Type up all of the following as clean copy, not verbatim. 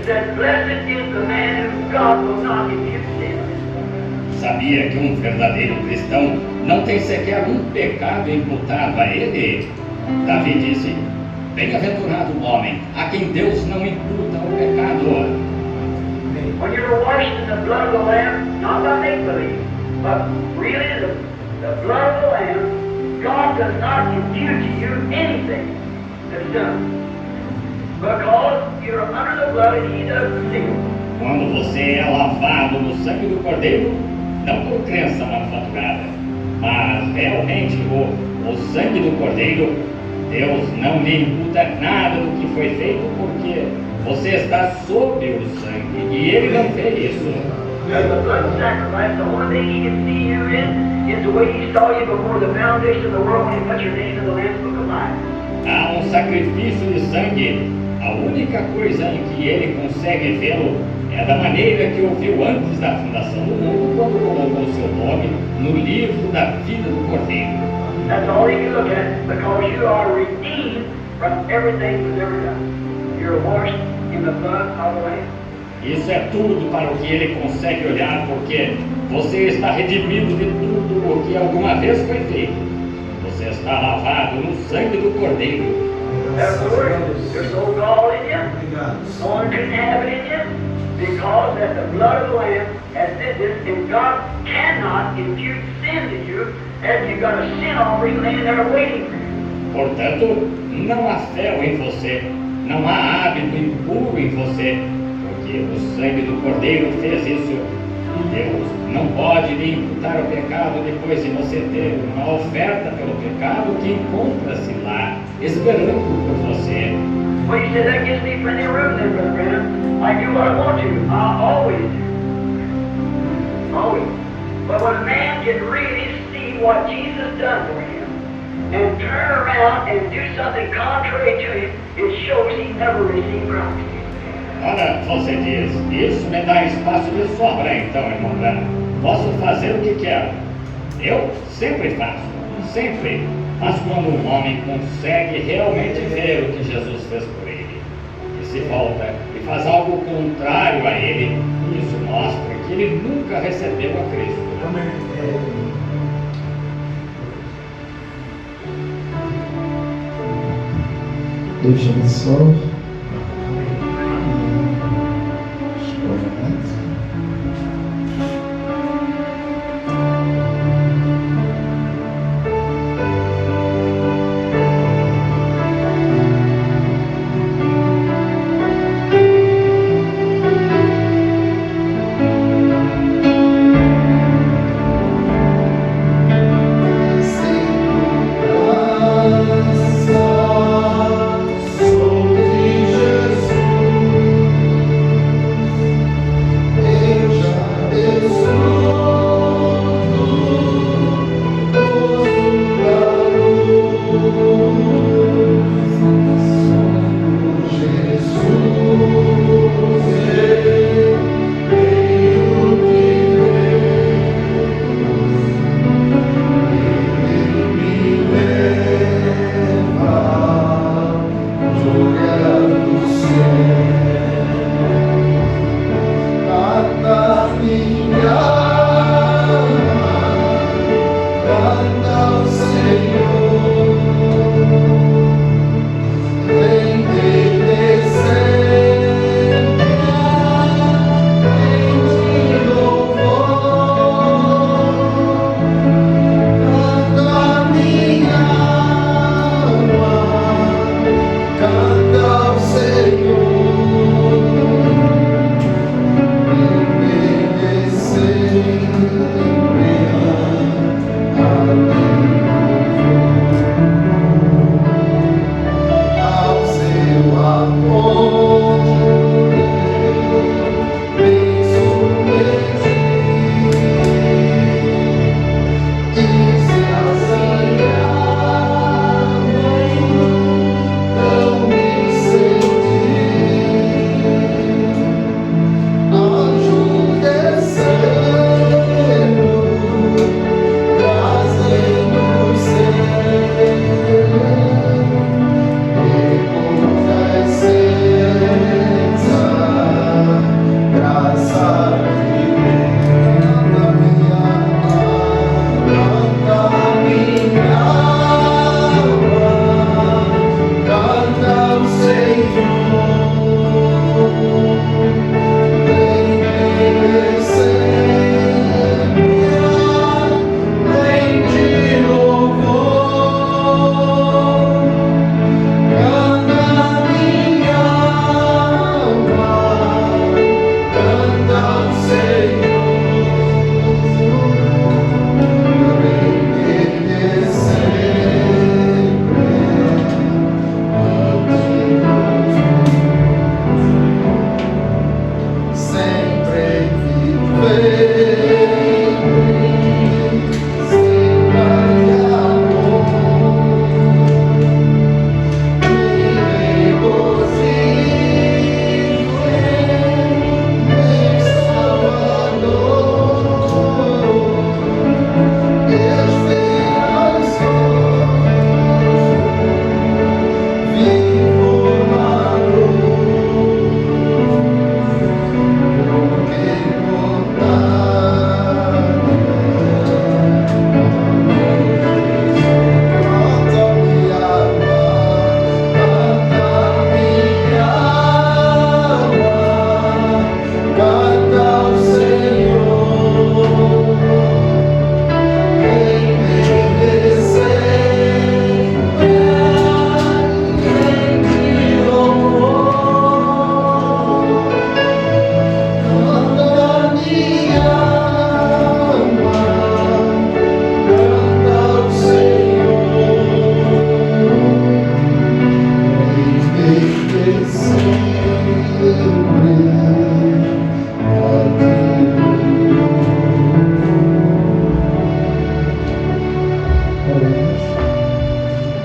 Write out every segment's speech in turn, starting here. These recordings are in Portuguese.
said, blessed is the man whom God will not impute sin. Sabia que um verdadeiro cristão não tem sequer um pecado imputado a ele? Davi disse, bem-aventurado o homem a quem Deus não imputa o pecado. When you're washed in the blood of the Lamb, not by make-believe, but really the blood of the Lamb, God does not impute to you anything that's done. Because you're under the blood and He doesn't see it. Quando você é lavado no sangue do Cordeiro, não por crença manufaturada, mas realmente o sangue do Cordeiro, Deus não lhe imputa nada do que foi feito, porque você está sob o sangue e Ele não vê isso. The blood sacrifice, the only thing He can see you in is the way He saw you before the foundation of the world when He put your name in the Lamb's Book of Life. Há um sacrifício de sangue. A única coisa em que Ele consegue vê-lo é da maneira que ouviu antes da fundação do mundo, quando colocou seu nome no livro da vida do Cordeiro. That's all He can look at, because you are redeemed from everything that's ever done. You're washed in the blood of the Lamb. Isso é tudo para o que Ele consegue olhar, porque você está redimido de tudo o que alguma vez foi feito. Você está lavado no sangue do Cordeiro. Therefore, there's no gall in you. No one can have it in you, because that the blood of the Lamb has did this, and God cannot impute sin to you as you've got a sin offering laying there waiting for you. Portanto, não há fel em você, não há hábito impuro em você, porque o sangue do Cordeiro fez isso. E Deus não pode lhe imputar o pecado depois de você ter uma oferta pelo pecado que encontra-se lá, esperando por você. Well, you said that gives me plenty of room then, Brother Branham. I do what I want to. I always do. Always. But when a man can really see what Jesus done for him and turn around and do something contrary to him, it shows he never received Christ. Ora, você diz, isso me dá espaço de sobra, então, irmão Branham. Posso fazer o que quero. Eu sempre faço, sempre. Mas quando um homem consegue realmente ver o que Jesus fez por ele, e se volta e faz algo contrário a ele, isso mostra que ele nunca recebeu a Cristo. Deus te abençoe. Sobre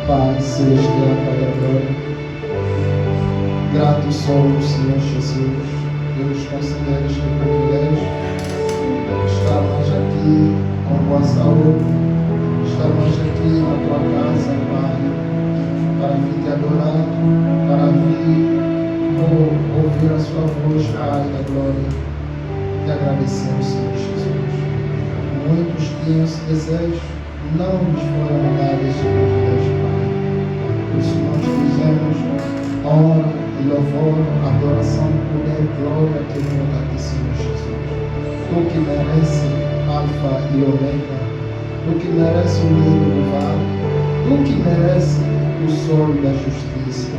Pai celestial, Pai da glória, grato somos, Senhor Jesus, Deus, concedemos este privilégio, estar mais aqui com boa saúde, estar mais aqui na tua casa, Pai, para vir te adorar, para vir ouvir a sua voz, Pai da glória. Te agradecemos, Senhor Jesus. Muitos tinham esse desejo, não nos foram dados esse privilégio, Pai. Por isso nós dizemos honra e louvor, adoração, poder, glória que venha a ti, Senhor Jesus. Tu que merece Alfa e Ômega, tu que merece o livro do vale, tu que merece o sol da justiça,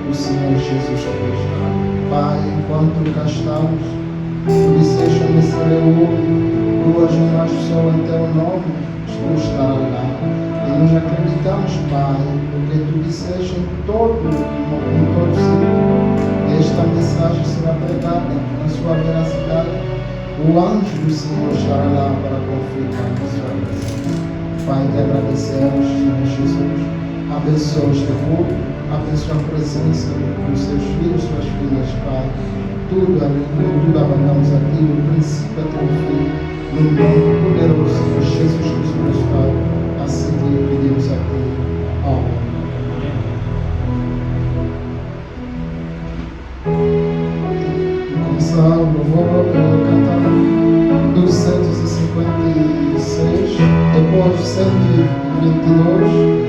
o Senhor Jesus Cristo. Pai, enquanto cá estamos, tu disseste onde será o homem, tu ajuntas só em teu nome, tu estará lá. E nós acreditamos, Pai, porque tu disseste em todo tempo, esta mensagem será pregada na sua veracidade. O anjo do Senhor estará lá para confirmar a sua vida. Pai, te agradecemos, Senhor Jesus. Abençoa este povo, abençoa a presença dos seus filhos, suas filhas, Pai. Tudo abandonamos a ti, do princípio até o fim, no nome poderoso de Jesus Cristo, Pai. Assim que pedimos a ti. Amém. Vamos começar o louvor, cantar 256, depois 122.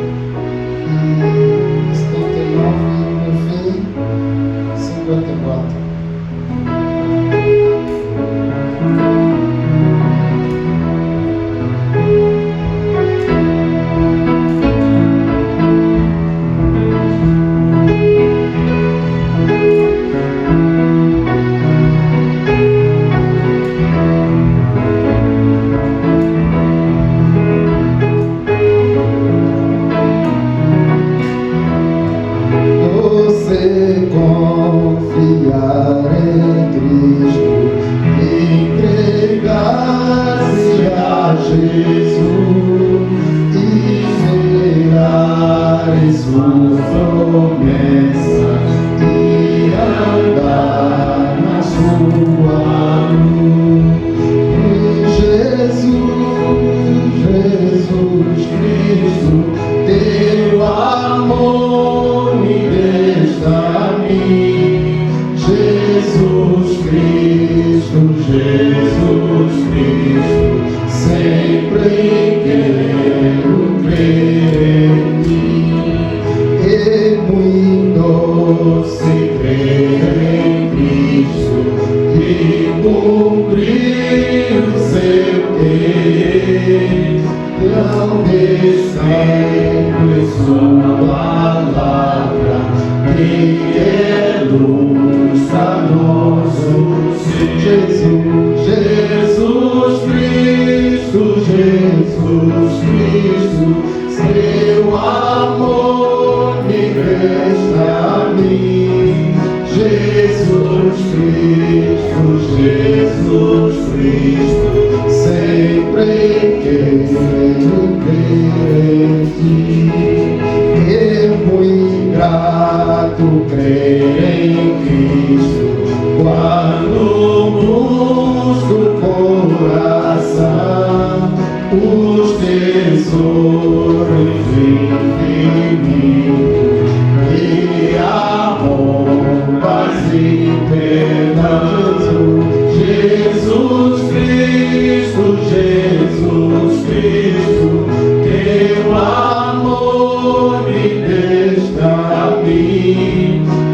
79, no fim, 54.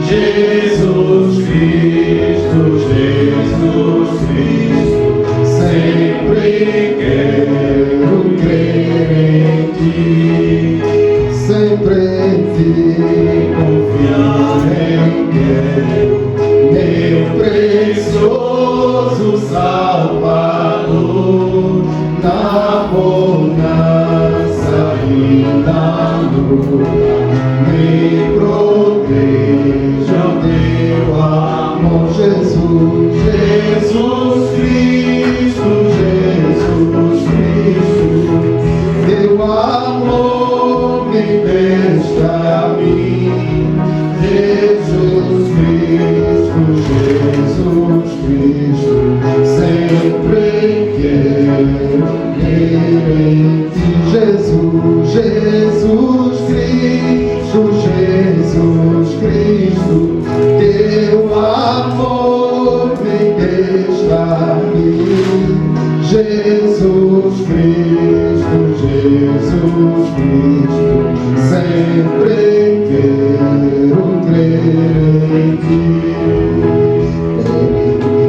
Jesus Cristo, Jesus. Jesus Cristo, teu amor me empresta a mim. Jesus Cristo, sempre quero crer em ti. Jesus Cristo, teu amor me empresta a mim. Jesus Cristo, sempre quero crer em ti.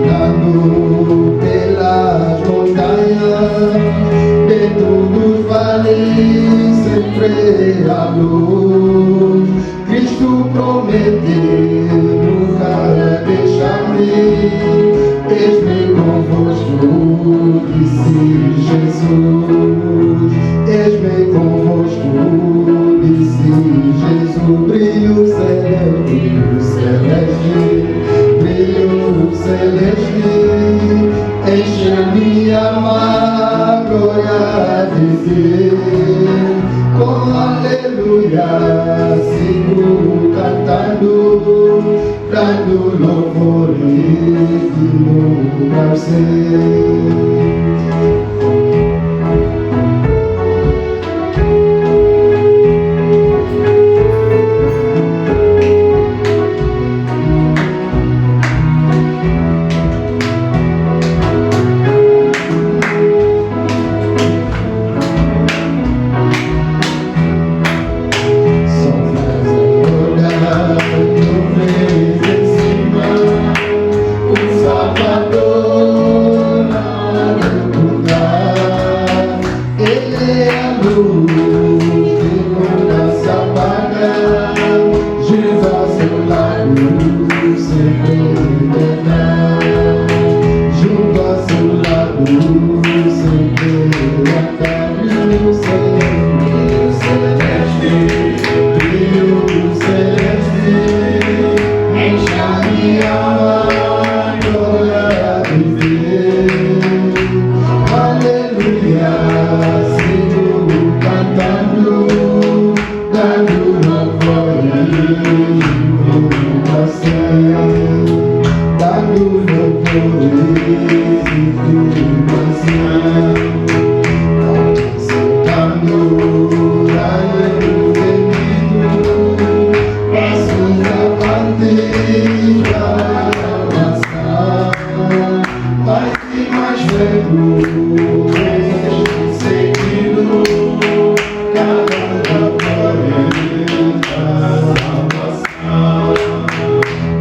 Peregrinando pelas montanhas, dentro dos vales, sempre a luz. Cristo prometeu nunca deixar-me. Eis-me convosco, disse Jesus. Eis-me convosco, disse Jesus. Brilho celeste, enche-me a glória de Deus. Com aleluia sigo cantando, dando louvor digno ao Senhor.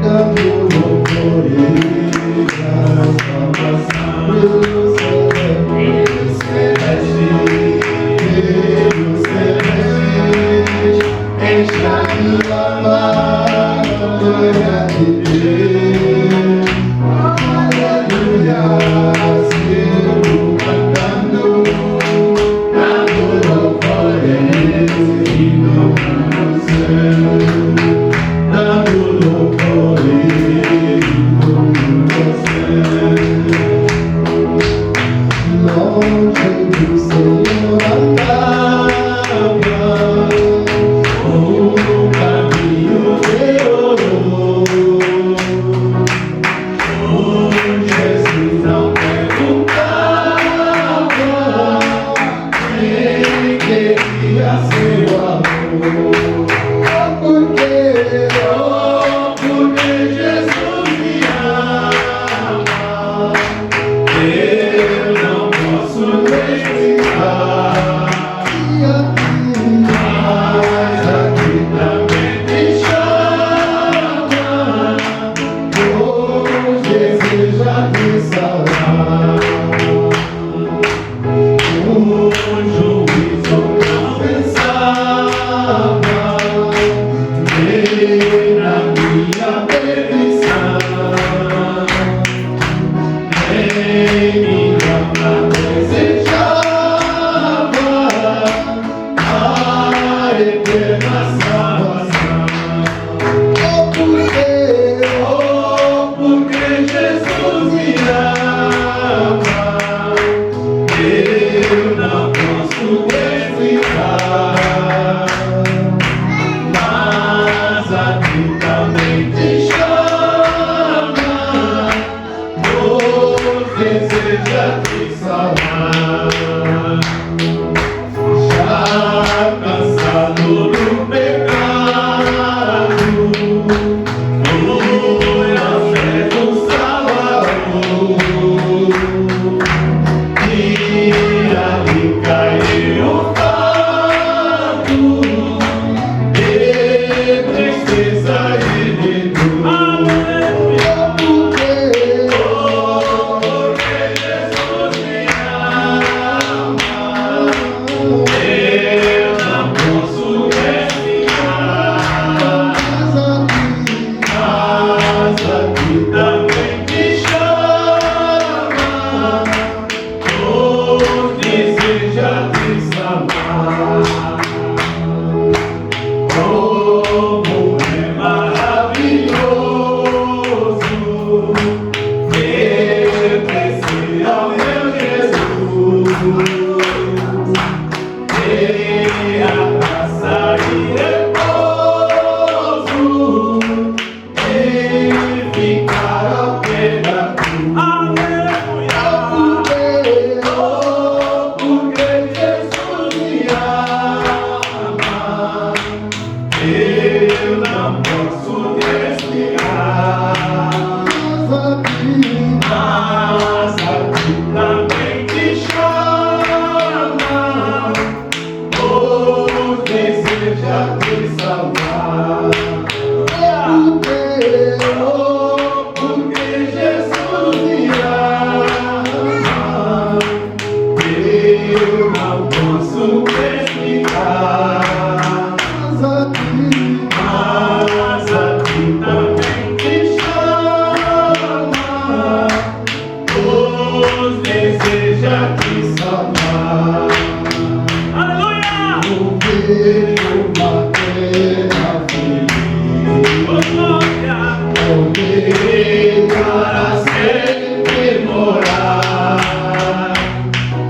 Dando louvor deseja te salvar. Já cansado do pecado, foi a fé do Salvador, e ali caiu o fardo de tristeza e de dor. Porque Jesus me ama, eu não posso respirar, mas aqui também te chama, pois deseja te salvar. Como é maravilhoso pertencer ao meu Jesus, ter a graça e repouso, e ficar ao pé da cruz. Aleluia! Oh, porque Jesus me ama, eu não posso respirar, mas aqui também te chama, pois deseja te salvar. Oh, porque Jesus me ama, eu não posso respirar, mas aqui também te chama, pois deseja te salvar. Aleluia! Veio uma terra feliz, onde para sempre morar,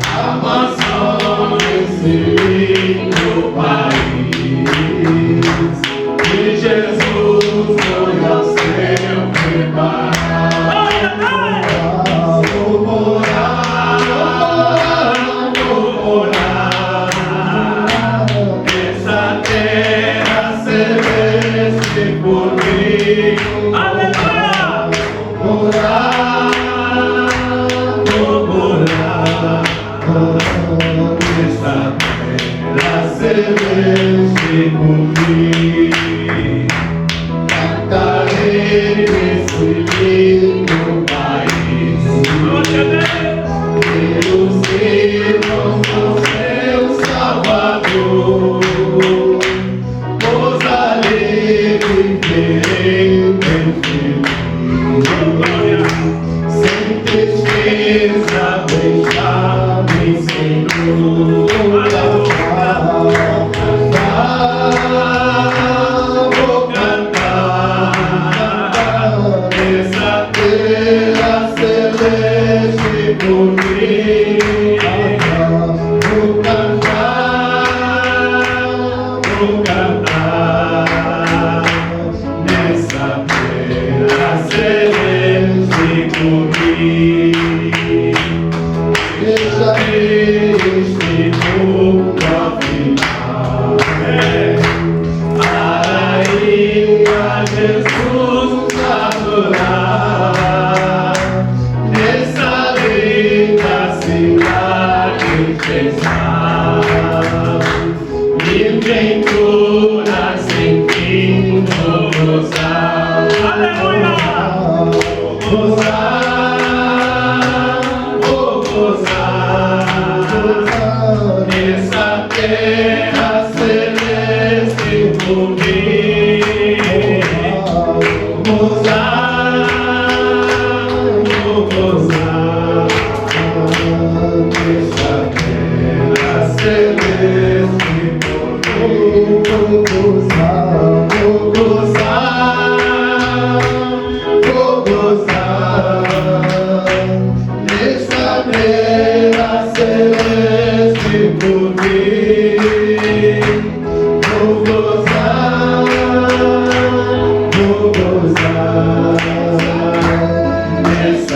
a mansão desse lindo país, que Jesus foi ao céu preparar. Vou morar nessa terra celeste por mim. Aleluia! Vou morar nessa terra celeste por mim. Cantarei nesse lindo país, pelos irmãos do seu Salvador, pois ali viverei bem feliz, sem tristeza, deixar-me sem dor. Vou cantar essa terra celeste por mim. Vou cantar nessa terra celeste por mim. Veja este mundo afinal, para ir a Jesus adorar, nessa linda cidade pensar, livre em cura sem fim, vou gozar. Aleluia! Vou gozar nessa terra celeste por mim. Vou gozar nessa terra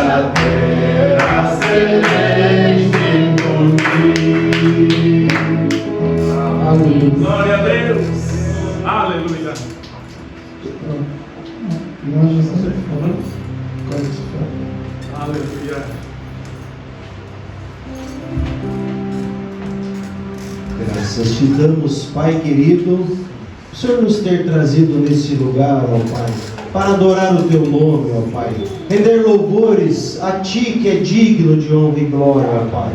da terra celeste por ti. Glória a Deus. Aleluia. Nós já estamos falando. Aleluia. Graças te damos, Pai querido, o Senhor nos ter trazido nesse lugar, ó Pai, para adorar o Teu nome, ó Pai, render louvores a Ti que é digno de honra e glória, ó Pai.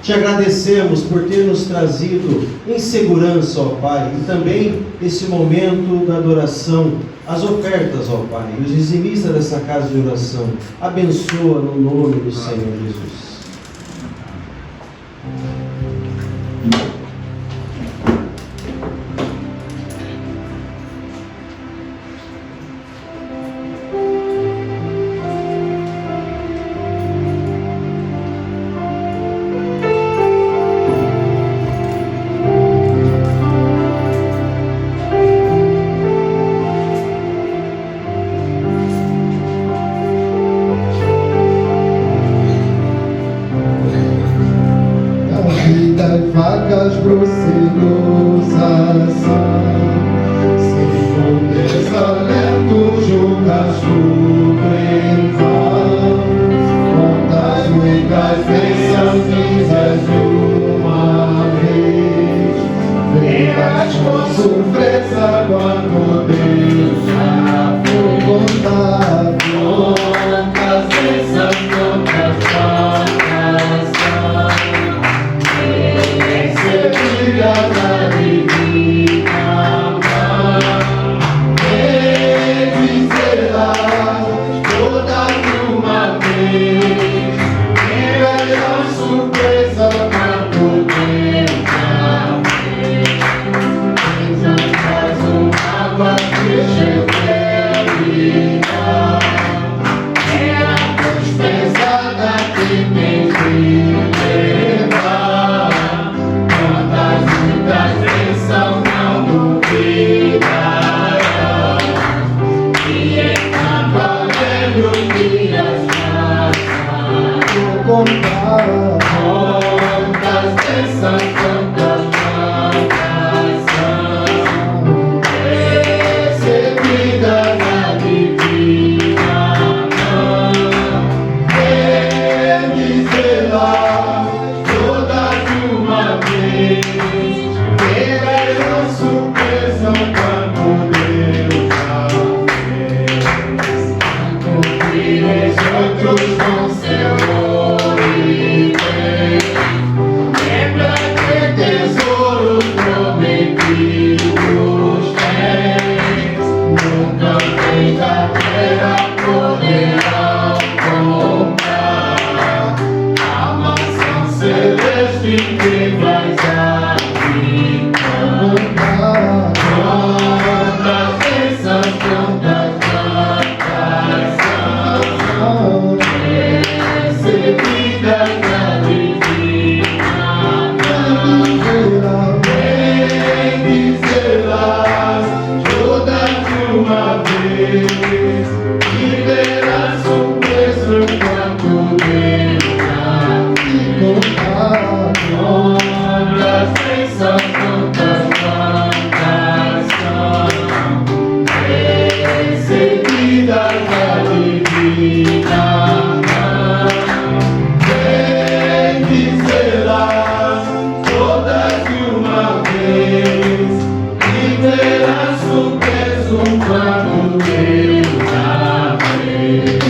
Te agradecemos por ter nos trazido em segurança, ó Pai, e também esse momento da adoração, as ofertas, ó Pai, e os dizimistas dessa casa de oração. Abençoa no nome do Senhor Jesus. Vacas brucelosas se for desalento, julgas tudo em vão. Quantas muitas bênçãos dizes de uma vez, verás com surpresa quando Deus já foi contado. Quantas bênçãos, quantas vacas recebida da divina mão, reviserás toda uma vez, e verás surpresa quando Deus já fez. Exaltas água que chegou é a cruz pesada que tens de levar. Muitas bênçãos não duvidarão, e enquanto alegre os dias passam, vou contar quantas bênçãos, quantas quantas são recebidas na divina mão. Reviserás todas de uma vez, verás surpresa quando Deus já fez. Cumprir outros com seu bem, lembra que tesouros prometidos tens, nunca tens da terra poderão comprar a mansão celeste que vais habitar. Quantas bênçãos, quantas quantas são recebidas na divina mão. Bendizerás todas de uma vez, e verás surpresa quando Deus já te contar. Quantas bênçãos, quantas quantas são recebidas na divina mão. Bendizerás todas de uma vez, e verás surpresa quando Deus já fez.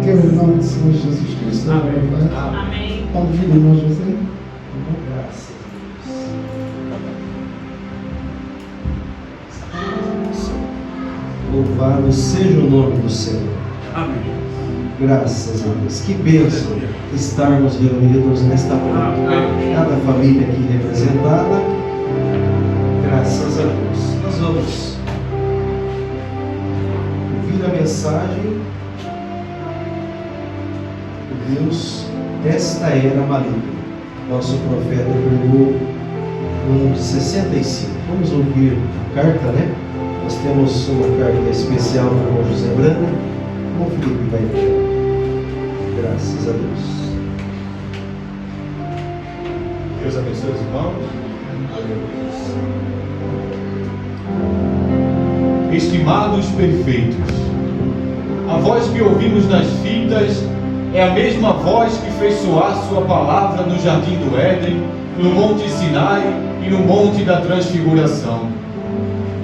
Que o nome do Senhor Jesus Cristo. Amém. Está ouvindo, irmão José? Graças a Deus. Louvado seja o nome do Senhor. Amém. Graças a Deus. Que bênção estarmos reunidos nesta noite. Cada família aqui representada. Graças a Deus. Nós vamos ouvir a mensagem de Deus desta era maligna. Nosso profeta pregou no 65. Vamos ouvir a carta, né? Nós temos uma carta especial para o irmão José Brana. O irmão Felipe vai ler. Graças a Deus. Deus abençoe os irmãos. Estimados perfeitos, a voz que ouvimos nas fitas é a mesma voz que fez soar sua palavra no Jardim do Éden, no Monte Sinai e no Monte da Transfiguração.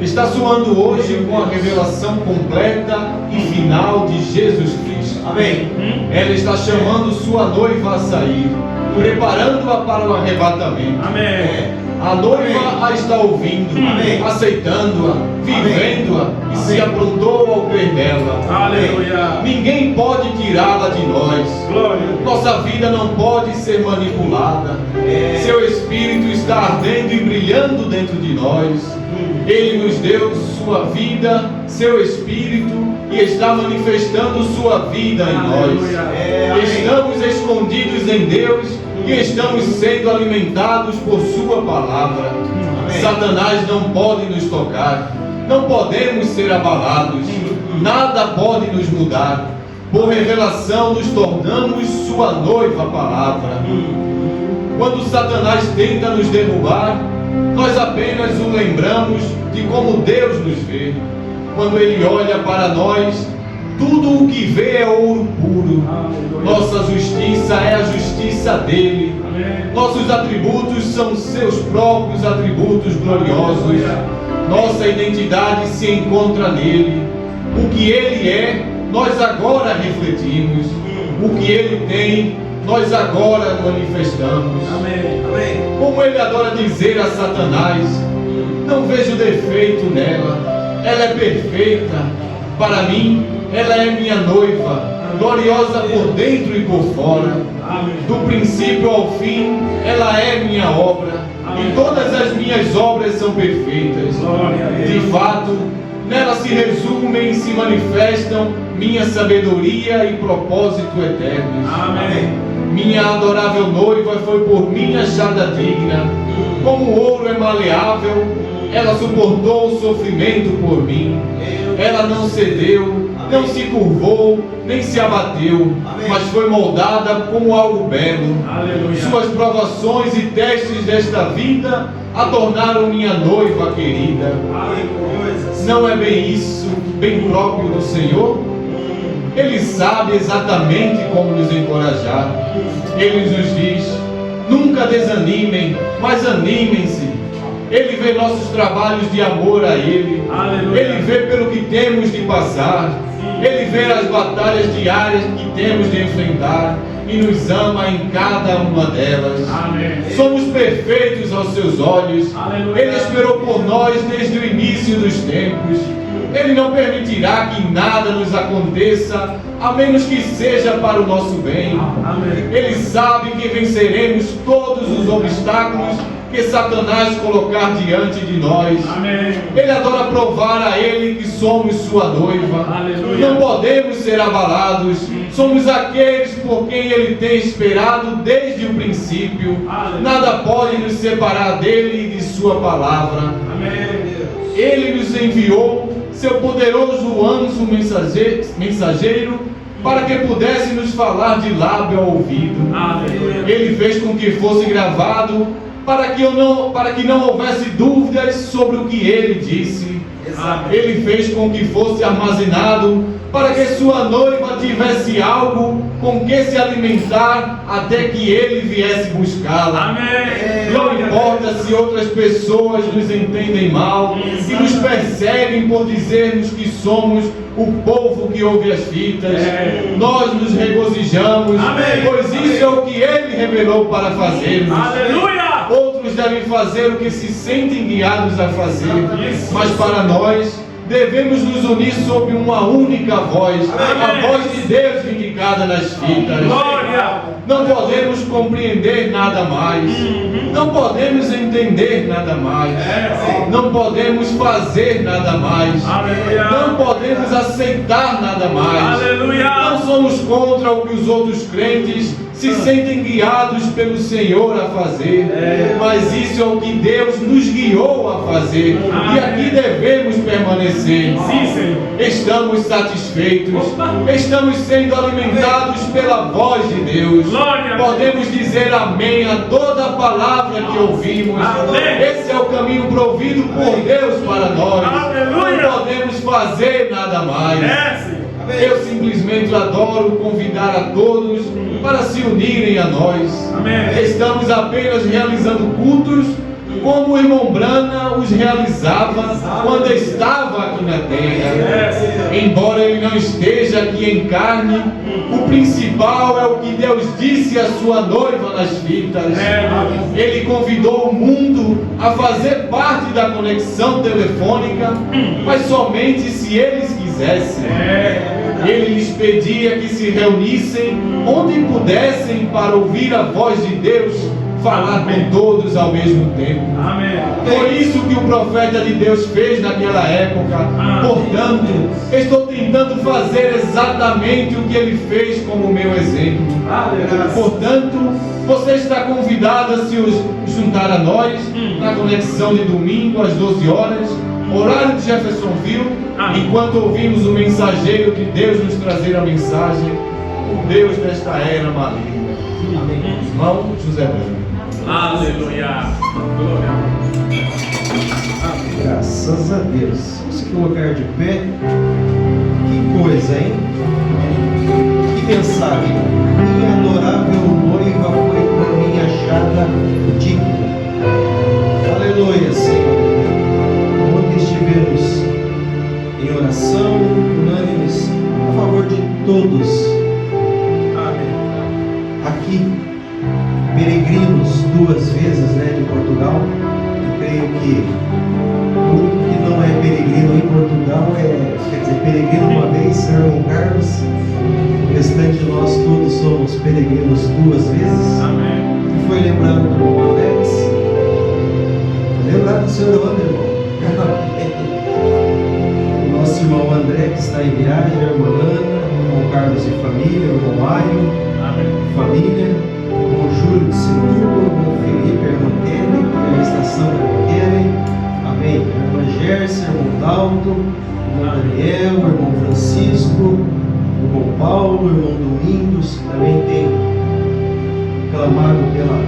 Está soando hoje com a revelação completa e final de Jesus Cristo. Amém. Ela está chamando sua noiva a sair, preparando-a para o arrebatamento. Amém. A noiva a está ouvindo, Amém. aceitando-a, vivendo-a e se aprontou ao crer nela. Aleluia. Ninguém pode tirá-la de nós. Glória. Nossa vida não pode ser manipulada. Seu Espírito está ardendo e brilhando dentro de nós. Ele nos deu sua vida, seu Espírito, e está manifestando sua vida em nós. Estamos escondidos em Deus e estamos sendo alimentados por sua palavra. Satanás não pode nos tocar. Não podemos ser abalados. Nada pode nos mudar. Por revelação nos tornamos sua noiva palavra. Quando Satanás tenta nos derrubar, nós apenas o lembramos de como Deus nos vê. Quando ele olha para nós, tudo o que vê é ouro puro. Nossa justiça é a justiça dele. Nossos atributos são seus próprios atributos gloriosos. Nossa identidade se encontra nele. O que ele é, nós agora refletimos. O que ele tem, nós agora manifestamos. Como ele adora dizer a Satanás, não vejo defeito nela, ela é perfeita. Para mim, ela é minha noiva, gloriosa por dentro e por fora. Do princípio ao fim, ela é minha obra, e todas as minhas obras são perfeitas. De fato, nela se resumem e se manifestam minha sabedoria e propósito eternos. Minha adorável noiva foi por mim achada digna. Como o ouro é maleável, ela suportou o sofrimento por mim. Ela não cedeu, não se curvou, nem se abateu, mas foi moldada como algo belo. Suas provações e testes desta vida a tornaram minha noiva querida. Não é bem isso, bem próprio do Senhor? Ele sabe exatamente como nos encorajar. Ele nos diz: nunca desanimem, mas animem-se. Ele vê nossos trabalhos de amor a Ele. Ele vê pelo que temos de passar. Ele vê as batalhas diárias que temos de enfrentar e nos ama em cada uma delas. Somos perfeitos aos seus olhos. Ele esperou por nós desde o início dos tempos. Ele não permitirá que nada nos aconteça, a menos que seja para o nosso bem. Ele sabe que venceremos todos os obstáculos que Satanás colocar diante de nós. Ele adora provar a Ele que somos sua noiva. Não podemos ser abalados. Somos aqueles por quem Ele tem esperado desde o princípio. Nada pode nos separar dele e de sua palavra. Ele nos enviou seu poderoso anjo mensageiro para que pudesse nos falar de lábio ao ouvido. Ele fez com que fosse gravado para que não houvesse dúvidas sobre o que ele disse. Ele fez com que fosse armazenado para que sua noiva tivesse algo com que se alimentar até que ele viesse buscá-la. Não importa se outras pessoas nos entendem mal e nos perseguem por dizermos que somos o povo que ouve as fitas. Nós nos regozijamos, pois isso é o que ele revelou para fazermos. Outros devem fazer o que se sentem guiados a fazer, mas para nós devemos nos unir sob uma única voz, a voz de Deus vindicada nas fitas. Não podemos compreender nada mais, não podemos entender nada mais, não podemos fazer nada mais, não podemos aceitar nada mais. Não somos contra o que os outros crentes se sentem guiados pelo Senhor a fazer, mas isso é o que Deus nos guiou a fazer, e aqui devemos permanecer. Sim, Senhor. Estamos satisfeitos, estamos sendo alimentados pela voz de Deus. Glória a Deus. Podemos dizer amém a toda a palavra que ouvimos. Amém. Esse é o caminho provido por Deus para nós. Aleluia. Não podemos fazer nada mais. É, Senhor. Eu simplesmente adoro convidar a todos para se unirem a nós. Amém. Estamos apenas realizando cultos como o irmão Brana os realizava quando estava aqui na terra. Embora ele não esteja aqui em carne, o principal é o que Deus disse à sua noiva nas fitas. Ele convidou o mundo a fazer parte da conexão telefônica, mas somente se eles quisessem. Ele lhes pedia que se reunissem onde pudessem para ouvir a voz de Deus falar com todos ao mesmo tempo. Amém. Por isso que o profeta de Deus fez naquela época. Portanto, estou tentando fazer exatamente o que ele fez como meu exemplo. Portanto, você está convidado a se juntar a nós na conexão de domingo às 12 horas, horário de Jeffersonville, enquanto ouvimos o mensageiro de Deus nos trazer a mensagem, o Deus desta era maligna. Irmão José Branco. Aleluia. Glória. Graças a Deus. Vamos se colocar de pé. Que coisa, hein? Que mensagem. Minha adorável noiva foi por mim achada digna. Aleluia, Senhor. Onde estivemos em oração, unânimes, a favor de todos. Amém. Aqui, peregrinos 2 vezes, de Portugal. Eu creio que o único que não é peregrino em Portugal quer dizer, peregrino uma vez, Sr. irmão Carlos. O restante de nós todos somos peregrinos 2 vezes. Amém. E foi lembrado do irmão Alex. Lembrado do Sr. irmão. O nosso irmão André, que está em viagem, a irmã Ana, o irmão Carlos e família, o irmão Mário, família, o irmão Júlio de Sinuba, o irmão Felipe, a irmã Kelly, a estação da irmã Kelly, amém. A irmã Gersa, o irmão Dalton, o irmão Daniel, o irmão Francisco, o irmão Paulo, o irmão Domingos, que também tem clamado pela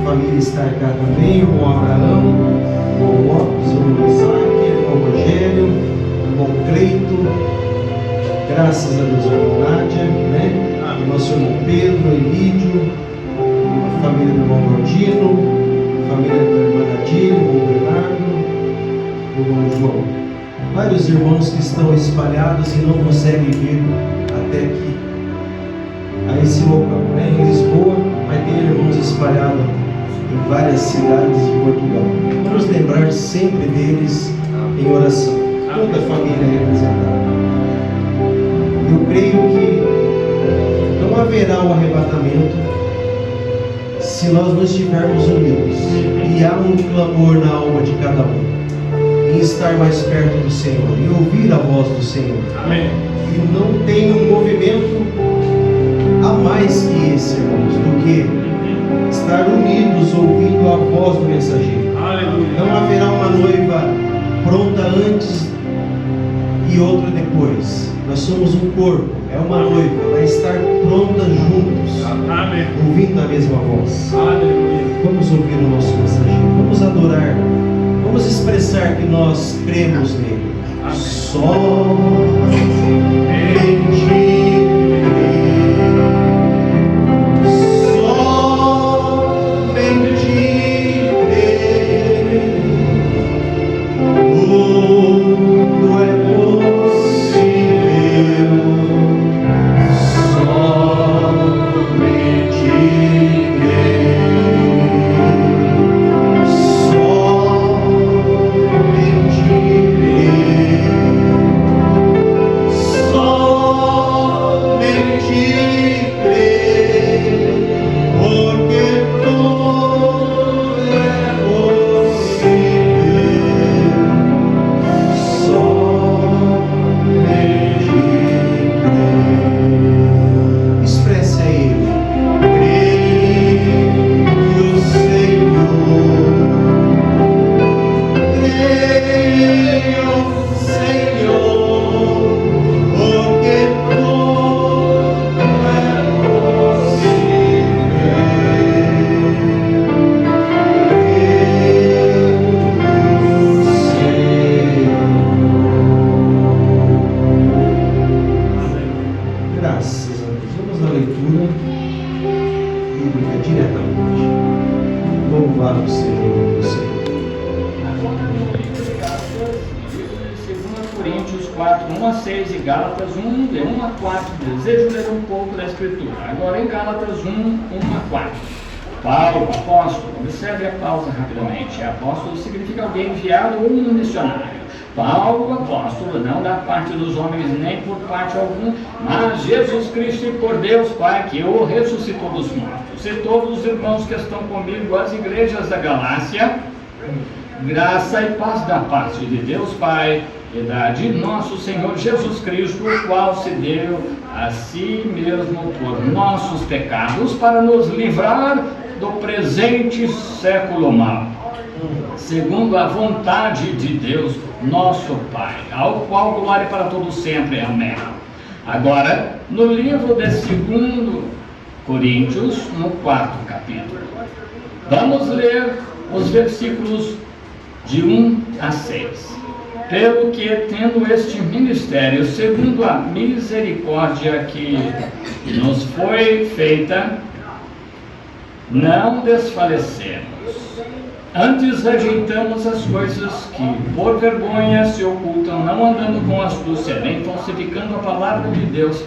família estar cá também, o irmão Abraão, o irmão Lopes, o irmão Isaac, o irmão Rogério, o irmão Cleito, graças a Deus, a irmã Nádia, o nosso irmão Pedro, Elídio, a família do irmão Gordino, a família da irmã Nadir, o irmão Bernardo, o irmão João. Vários irmãos que estão espalhados e não conseguem vir até aqui, a esse local. Em Lisboa, vai ter irmãos espalhados em várias cidades de Portugal. Vamos lembrar sempre deles em oração. Toda a família é representada. Eu creio que não haverá um arrebatamento se nós não estivermos unidos. E há um clamor na alma de cada um em estar mais perto do Senhor, em ouvir a voz do Senhor. Amém. E não tem um movimento a mais que esse, irmãos, do que estar unidos ouvindo a voz do mensageiro. Aleluia. Não haverá uma noiva pronta antes e outra depois. Nós somos um corpo, é uma noiva, vai estar pronta juntos, Amém. ouvindo a mesma voz. Aleluia. Vamos ouvir o nosso mensageiro, vamos adorar, vamos expressar que nós cremos nele. Só em ti. Só bíblica diretamente. Louvado seja o nome do Senhor. Agora no livro de Gálatas, livro de 2 Coríntios 4, 1 a 6 e Gálatas 1, de 1 a 4. Desejo ler um pouco da Escritura. Agora em Gálatas 1, 1 a 4. Paulo, apóstolo, observe a pausa rapidamente. Apóstolo significa alguém enviado ou um missionário. Paulo, apóstolo, não da parte dos homens nem por parte algum, mas Jesus Cristo e por Deus Pai, que o ressuscitou dos mortos. E todos os irmãos que estão comigo, as igrejas da Galácia, graça e paz da parte de Deus Pai e da de nosso Senhor Jesus Cristo, o qual se deu a si mesmo por nossos pecados, para nos livrar do presente século mau, segundo a vontade de Deus, nosso Pai, ao qual glória para todos sempre. Amém. Agora, no livro de 2 Coríntios, no 4º capítulo, vamos ler os versículos de 1 a 6. Pelo que, tendo este ministério, segundo a misericórdia que nos foi feita, não desfalecemos. Antes rejeitamos as coisas que por vergonha se ocultam, não andando com astúcia, nem falsificando a palavra de Deus.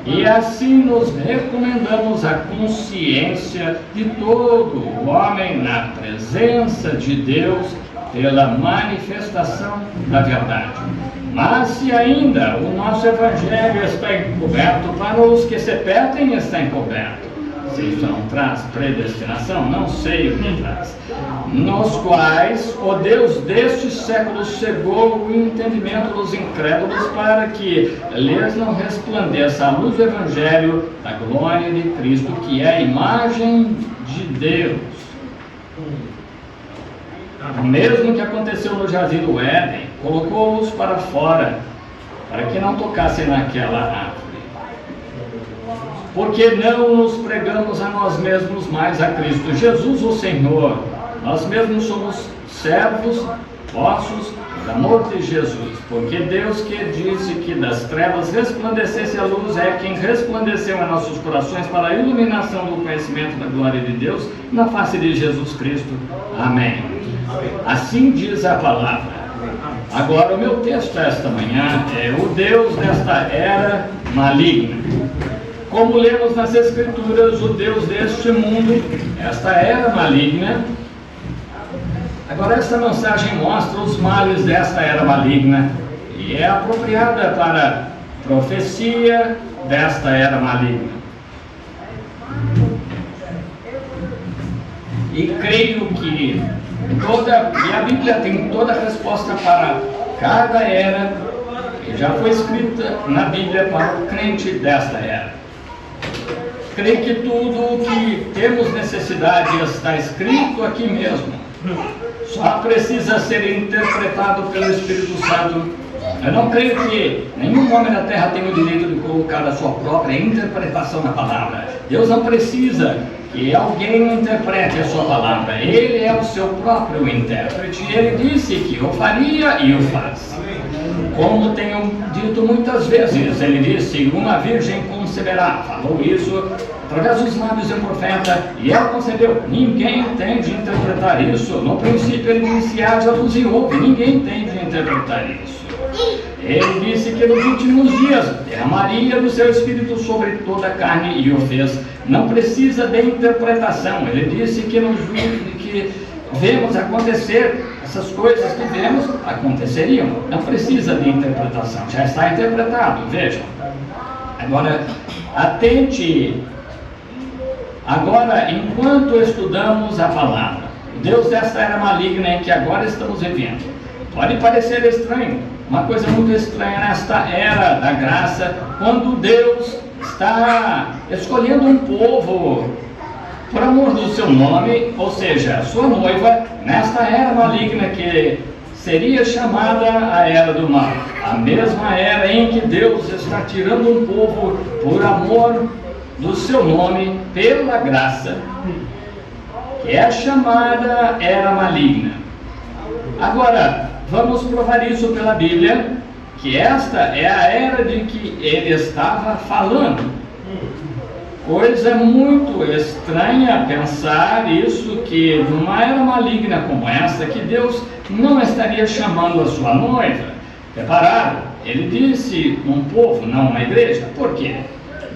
E assim nos recomendamos a consciência de todo o homem na presença de Deus pela manifestação da verdade. Mas se ainda o nosso evangelho está encoberto, para os que se perdem está encoberto. Se isso não traz predestinação, não sei o que traz. Nos quais o Deus deste século cegou o entendimento dos incrédulos, para que lhes não resplandeça a luz do evangelho da glória de Cristo, que é a imagem de Deus. O mesmo que aconteceu no jardim do Éden, colocou-os para fora, para que não tocassem naquela árvore. Porque não nos pregamos a nós mesmos, mas a Cristo Jesus o Senhor. Nós mesmos somos servos vossos do amor de Jesus. Porque Deus, que disse que das trevas resplandecesse a luz, é quem resplandeceu em nossos corações para a iluminação do conhecimento da glória de Deus na face de Jesus Cristo. Amém. Assim diz a palavra. Agora o meu texto esta manhã é o Deus desta era maligna. Como lemos nas Escrituras, o Deus deste mundo, esta era maligna. Agora esta mensagem mostra os males desta era maligna e é apropriada para a profecia desta era maligna. E creio que a Bíblia tem toda a resposta para cada era, que já foi escrita na Bíblia para o crente desta era. Creio que tudo o que temos necessidade está escrito aqui mesmo. Só precisa ser interpretado pelo Espírito Santo. Eu não creio que nenhum homem na terra tenha o direito de colocar a sua própria interpretação na palavra. Deus não precisa que alguém interprete a sua palavra. Ele é o seu próprio intérprete. Ele disse que o faria e o faz. Como tenho dito muitas vezes, ele disse: uma virgem conceberá. Falou isso através dos lábios de um profeta, e ela concebeu. Ninguém tem de interpretar isso. No princípio ele disse: haja luz e houve. Ninguém tem de interpretar isso. Ele disse que nos últimos dias derramaria do seu Espírito sobre toda a carne, e o fez. Não precisa de interpretação. Ele disse que vemos acontecer, essas coisas que vemos aconteceriam. Não precisa de interpretação, já está interpretado. Vejam. Agora, atente. Agora, enquanto estudamos a palavra, o Deus desta era maligna em que agora estamos vivendo, pode parecer estranho, uma coisa muito estranha nesta era da graça, quando Deus está escolhendo um povo por amor do seu nome, ou seja, a sua noiva, nesta era maligna que seria chamada a era do mal, a mesma era em que Deus está tirando um povo por amor do seu nome, pela graça, que é chamada era maligna. Agora, vamos provar isso pela Bíblia, que esta é a era de que ele estava falando. coisa muito estranha pensar isso, que numa era maligna como essa, que Deus não estaria chamando a sua noiva. Repararam? Ele disse um povo, não uma igreja. Por quê?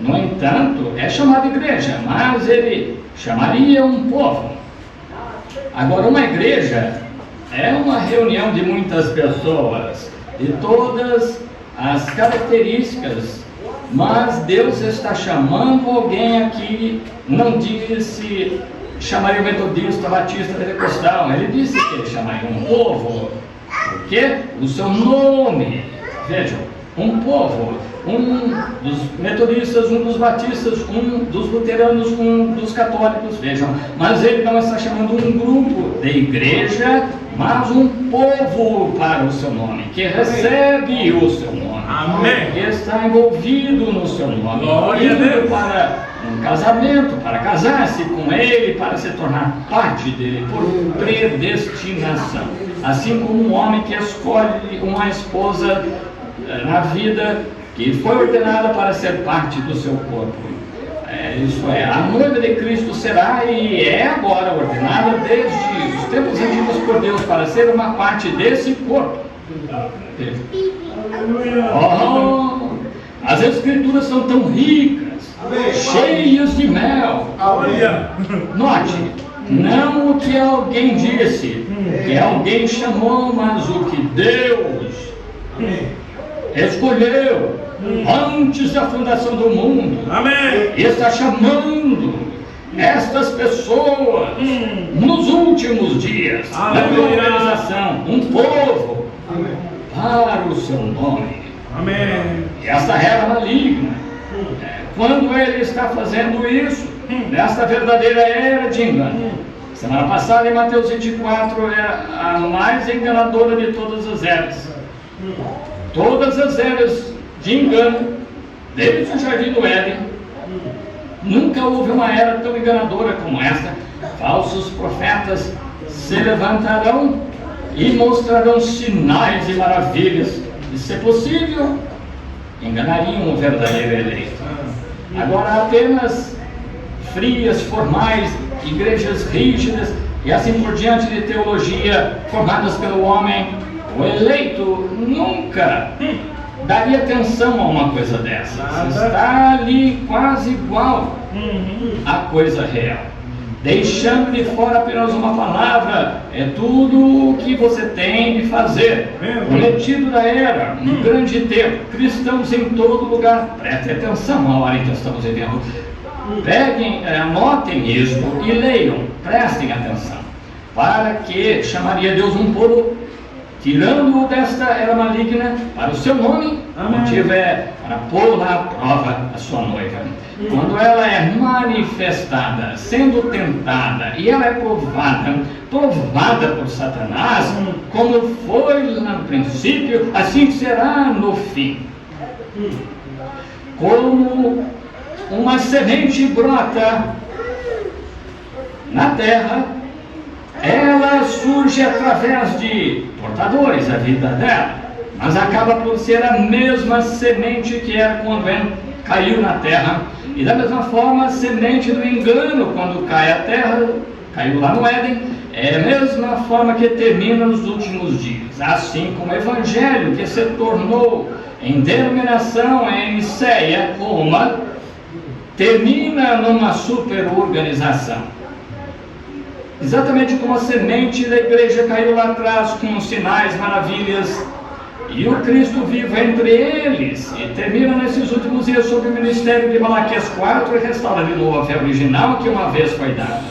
No entanto, é chamado igreja, mas ele chamaria um povo. Agora, uma igreja é uma reunião de muitas pessoas, de todas as características, mas Deus está chamando alguém aqui. Não disse chamaria o metodista, batista, pentecostal. Ele disse que ele chamaria um povo. Por quê? O seu nome. Vejam, um povo, um dos metodistas, um dos batistas, um dos luteranos, um dos católicos, vejam. Mas ele não está chamando um grupo de igreja, mas um povo para o seu nome, que recebe o seu nome. Amém. Que está envolvido no seu nome. Glória a Deus. Para um casamento, para casar-se com ele, para se tornar parte dele, por predestinação. Assim como um homem que escolhe uma esposa na vida, que foi ordenada para ser parte do seu corpo. Isso é, a noiva de Cristo será e é agora ordenada desde os tempos antigos por Deus para ser uma parte desse corpo. Oh, as Escrituras são tão ricas, cheias de mel. Note, não o que alguém disse, o que alguém chamou, mas o que Deus escolheu antes da fundação do mundo. Amém. E está chamando estas pessoas nos últimos dias, na organização, um povo para o seu nome. Amém. E essa era maligna. Quando ele está fazendo isso, nesta verdadeira era de engano. Semana passada, em Mateus 24, é a mais enganadora de todas as eras. Todas as eras de engano, desde o Jardim do Éden, nunca houve uma era tão enganadora como esta. Falsos profetas se levantarão e mostrarão sinais e maravilhas, e, se possível, enganariam o verdadeiro eleito. Agora, apenas frias, formais, igrejas rígidas e assim por diante de teologia formadas pelo homem, o eleito nunca daria atenção a uma coisa dessas. Está ali quase igual à coisa real, deixando de fora apenas uma palavra. É tudo o que você tem de fazer. Prometido da era, um grande tempo, cristãos em todo lugar. Preste atenção à hora em que estamos vivendo. Peguem, anotem isso e leiam, prestem atenção, para que chamaria Deus um povo, tirando-o desta era maligna para o seu nome. O motivo é para pôr à prova a sua noiva. Quando ela é manifestada, sendo tentada, e ela é provada por Satanás, como foi no princípio, assim será no fim. Como uma semente brota na terra, ela surge através de portadores da vida dela, mas acaba por ser a mesma semente que era quando caiu na terra. E da mesma forma, a semente do engano, quando cai à terra, caiu lá no Éden, é a mesma forma que termina nos últimos dias. Assim como o Evangelho, que se tornou em denominação, em Niceia, termina numa superorganização. Exatamente como a semente da igreja caiu lá atrás com sinais, maravilhas, e o Cristo vivo entre eles, e termina nesses últimos dias sob o ministério de Malaquias 4 e restaura de novo a fé original que uma vez foi dada.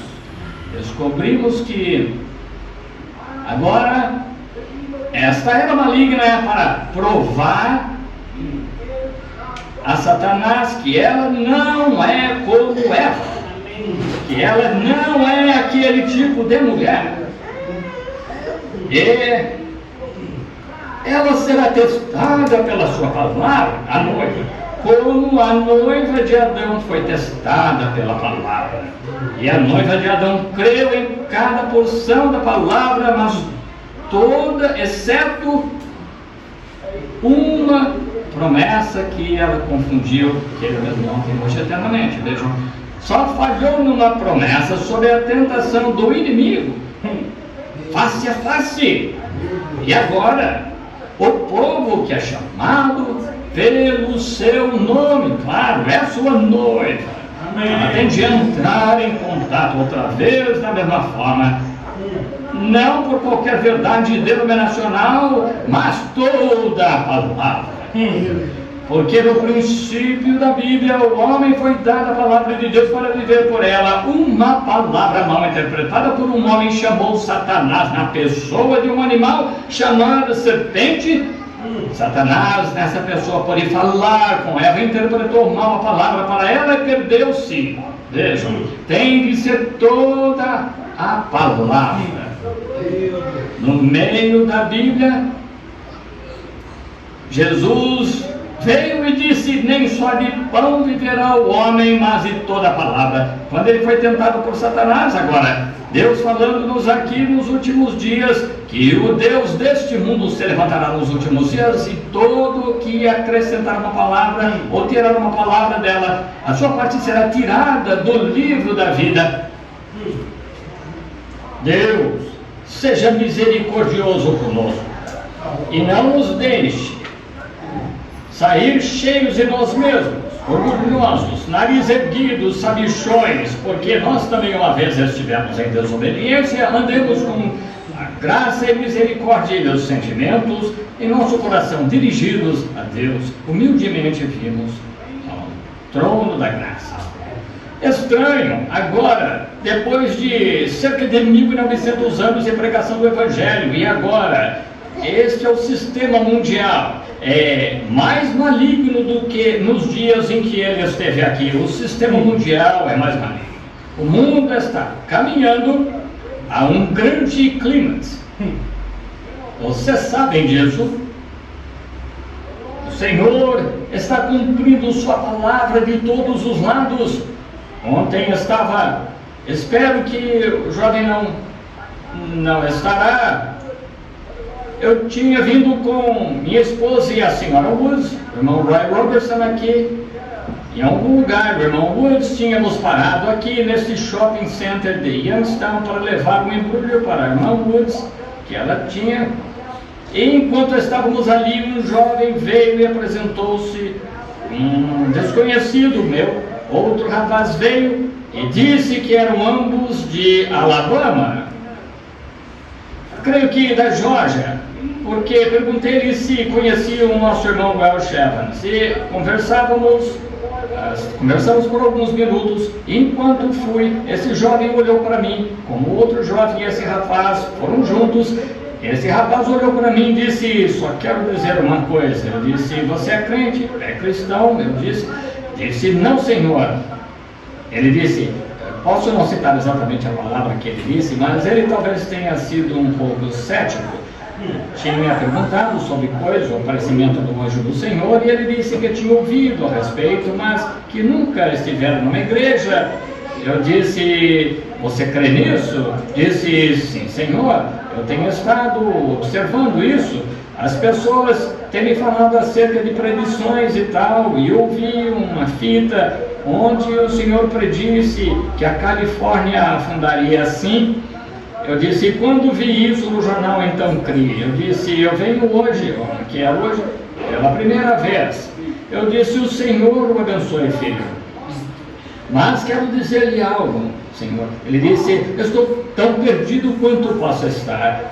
Descobrimos que agora esta era maligna é para provar a Satanás que ela não é como Eva, que ela não é aquele tipo de mulher, e ela será testada pela sua palavra, a noiva, como a noiva de Adão foi testada pela palavra. E a noiva de Adão creu em cada porção da palavra, mas toda, exceto uma promessa que ela confundiu, que ele mesmo ontem, hoje eternamente. Vejam, só falhou numa promessa sobre a tentação do inimigo, face a face. E agora, o povo que é chamado pelo seu nome, claro, é a sua noiva. Ela tem de entrar em contato outra vez da mesma forma, não por qualquer verdade denominacional, mas toda a palavra. Porque no princípio da Bíblia, o homem foi dado a palavra de Deus para viver por ela. Uma palavra mal interpretada por um homem chamou Satanás na pessoa de um animal chamado serpente. Satanás, nessa pessoa, pôde falar com Eva, interpretou mal a palavra para ela e perdeu-se. Vejam, tem de ser toda a palavra. No meio da Bíblia, Jesus veio e disse: nem só de pão viverá o homem, mas de toda a palavra. Quando ele foi tentado por Satanás, agora, Deus falando-nos aqui nos últimos dias, que o Deus deste mundo se levantará nos últimos dias, e todo que acrescentar uma palavra, ou tirar uma palavra dela, a sua parte será tirada do livro da vida. Deus, seja misericordioso conosco, e não nos deixe sair cheios de nós mesmos, orgulhosos, nariz erguidos, sabichões, porque nós também uma vez estivemos em desobediência. Andemos com a graça e misericórdia e os sentimentos em nosso coração dirigidos a Deus. Humildemente vimos ao trono da graça. Estranho, agora, depois de cerca de 1900 anos de pregação do Evangelho, e agora, este é o sistema mundial, mais maligno do que nos dias em que ele esteve aqui. O sistema mundial é mais maligno. O mundo está caminhando a um grande clímax. Vocês sabem disso. O Senhor está cumprindo sua palavra de todos os lados. Ontem estava, espero que o jovem não estará. Eu tinha vindo com minha esposa e a senhora Woods, o irmão Roy Robertson aqui, em algum lugar. O irmão Woods tínhamos parado aqui nesse shopping center de Youngstown para levar um embrulho para a irmã Woods, que ela tinha. E enquanto estávamos ali, um jovem veio e apresentou-se, um desconhecido meu. Outro rapaz veio e disse que eram ambos de Alabama, creio que da Geórgia, porque perguntei-lhe se conheciam o nosso irmão Welsh Evans. E conversamos por alguns minutos. Enquanto fui, esse jovem olhou para mim, como o outro jovem e esse rapaz foram juntos. Esse rapaz olhou para mim e disse: só quero dizer uma coisa. Eu disse: você é crente? É cristão? Eu disse: não, senhor. Ele disse, posso não citar exatamente a palavra que ele disse, mas ele talvez tenha sido um pouco cético. Tinha perguntado sobre o aparecimento do anjo do Senhor, e ele disse que tinha ouvido a respeito, mas que nunca estivera numa igreja. Eu disse: você crê nisso? Disse: sim, senhor, eu tenho estado observando isso. As pessoas têm me falado acerca de predições e tal, e eu vi uma fita onde o Senhor predisse que a Califórnia afundaria assim. Eu disse: quando vi isso no jornal, então criei. Eu disse: eu venho hoje, que é hoje, pela primeira vez. Eu disse: o Senhor o abençoe, filho. Mas quero dizer-lhe algo, Senhor. Ele disse: eu estou tão perdido quanto posso estar.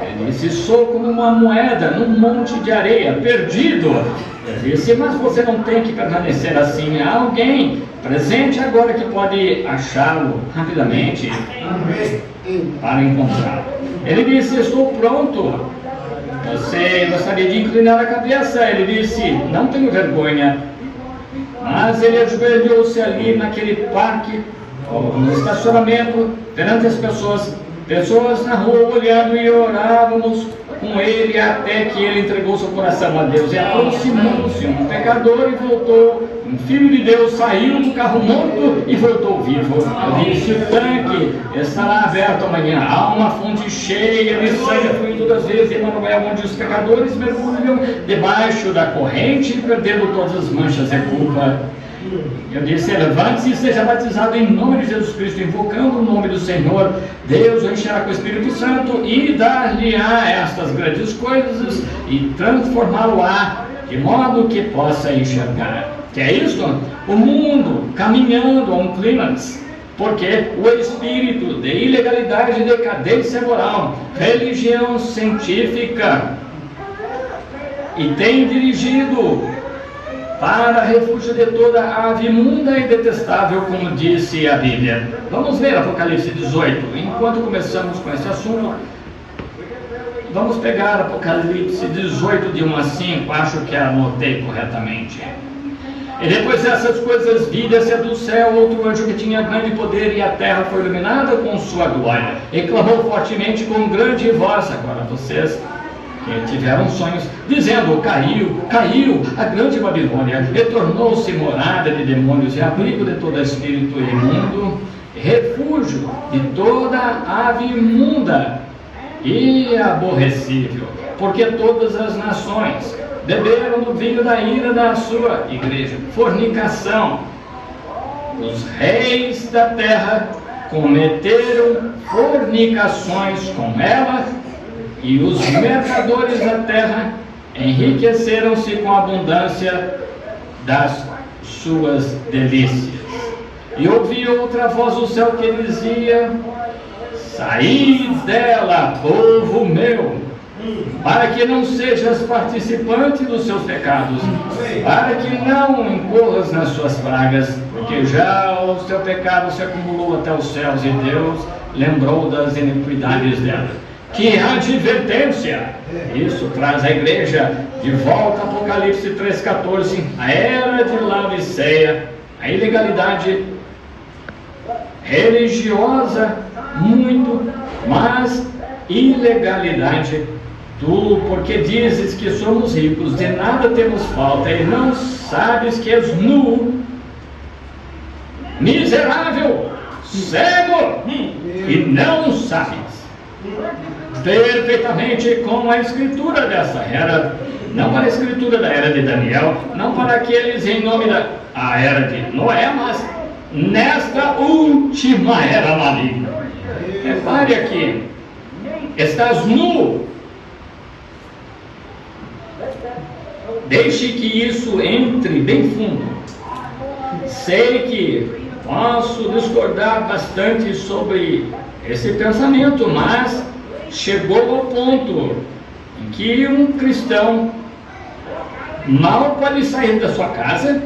Ele disse: sou como uma moeda num monte de areia, perdido. Eu disse: mas você não tem que permanecer assim. Há alguém presente agora que pode achá-lo rapidamente para encontrá-lo. Ele disse: estou pronto. Você gostaria de inclinar a cabeça? Ele disse: não tenho vergonha. Mas ele ajoelhou-se ali naquele parque, no estacionamento, perante as pessoas na rua olhando, e orávamos com ele até que ele entregou seu coração a Deus. E aproximou-se um pecador e voltou Um filho de Deus saiu do carro morto e voltou vivo. Eu disse: o tanque estará aberto amanhã. Há uma fonte cheia de sangue fluindo das vezes de Emanuel, onde os pecadores mergulham debaixo da corrente, perdendo todas as manchas de culpa. Eu disse: levante-se e seja batizado em nome de Jesus Cristo, invocando o nome do Senhor. Deus o encherá com o Espírito Santo e dar-lhe-á estas grandes coisas e transformá-lo-á de modo que possa enxergar. Que é isso? O mundo caminhando a um clímax, porque o espírito de ilegalidade e decadência moral, religião científica, e tem dirigido para refúgio de toda ave imunda e detestável, como disse a Bíblia. Vamos ver Apocalipse 18. Enquanto começamos com esse assunto, vamos pegar Apocalipse 18, de 1 a 5, acho que anotei corretamente. E depois dessas coisas vi descer do céu outro anjo que tinha grande poder, e a terra foi iluminada com sua glória. E clamou fortemente com grande voz, agora vocês que tiveram sonhos, dizendo: caiu a grande Babilônia, e tornou-se morada de demônios e abrigo de todo espírito imundo, refúgio de toda ave imunda e aborrecível, porque todas as nações beberam do vinho da ira da sua igreja. Fornicação. Os reis da terra cometeram fornicações com ela, e os mercadores da terra enriqueceram-se com a abundância das suas delícias. E ouvi outra voz do céu que dizia: saí dela, povo meu, para que não sejas participante dos seus pecados, para que não incorras nas suas pragas, porque já o seu pecado se acumulou até os céus, e Deus lembrou das iniquidades dela. Que advertência! Isso traz a igreja de volta a Apocalipse 3,14, a era de Laodiceia, a ilegalidade religiosa, muito, mas ilegalidade. Tu, porque dizes que somos ricos, de nada temos falta, e não sabes que és nu, miserável, cego, e não sabes perfeitamente como a escritura dessa era, não para a escritura da era de Daniel, não para aqueles em nome da era de Noé, mas nesta última era maligna. Repare aqui: estás nu. Deixe que isso entre bem fundo. Sei que posso discordar bastante sobre esse pensamento, mas chegou ao ponto em que um cristão mal pode sair da sua casa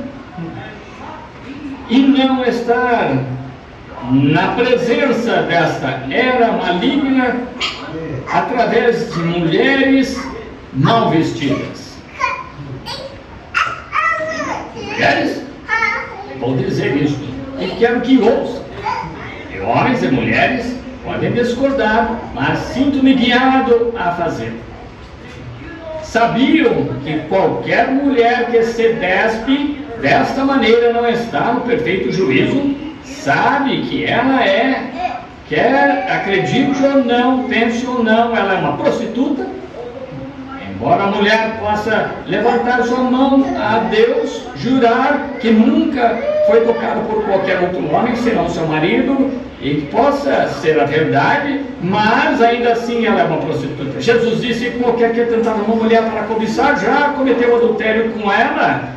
e não estar na presença desta era maligna através de mulheres mal vestidas. Mulheres? Vou dizer isso e quero que ouçam. E homens e mulheres podem discordar, mas sinto-me guiado a fazer. Sabiam que qualquer mulher que se despe desta maneira não está no perfeito juízo? Sabe que ela é, quer acredite ou não, pense ou não, ela é uma prostituta? Embora a mulher possa levantar sua mão a Deus, jurar que nunca foi tocada por qualquer outro homem, senão seu marido, e que possa ser a verdade, mas ainda assim ela é uma prostituta. Jesus disse que qualquer que tentava uma mulher para cobiçar já cometeu adultério com ela,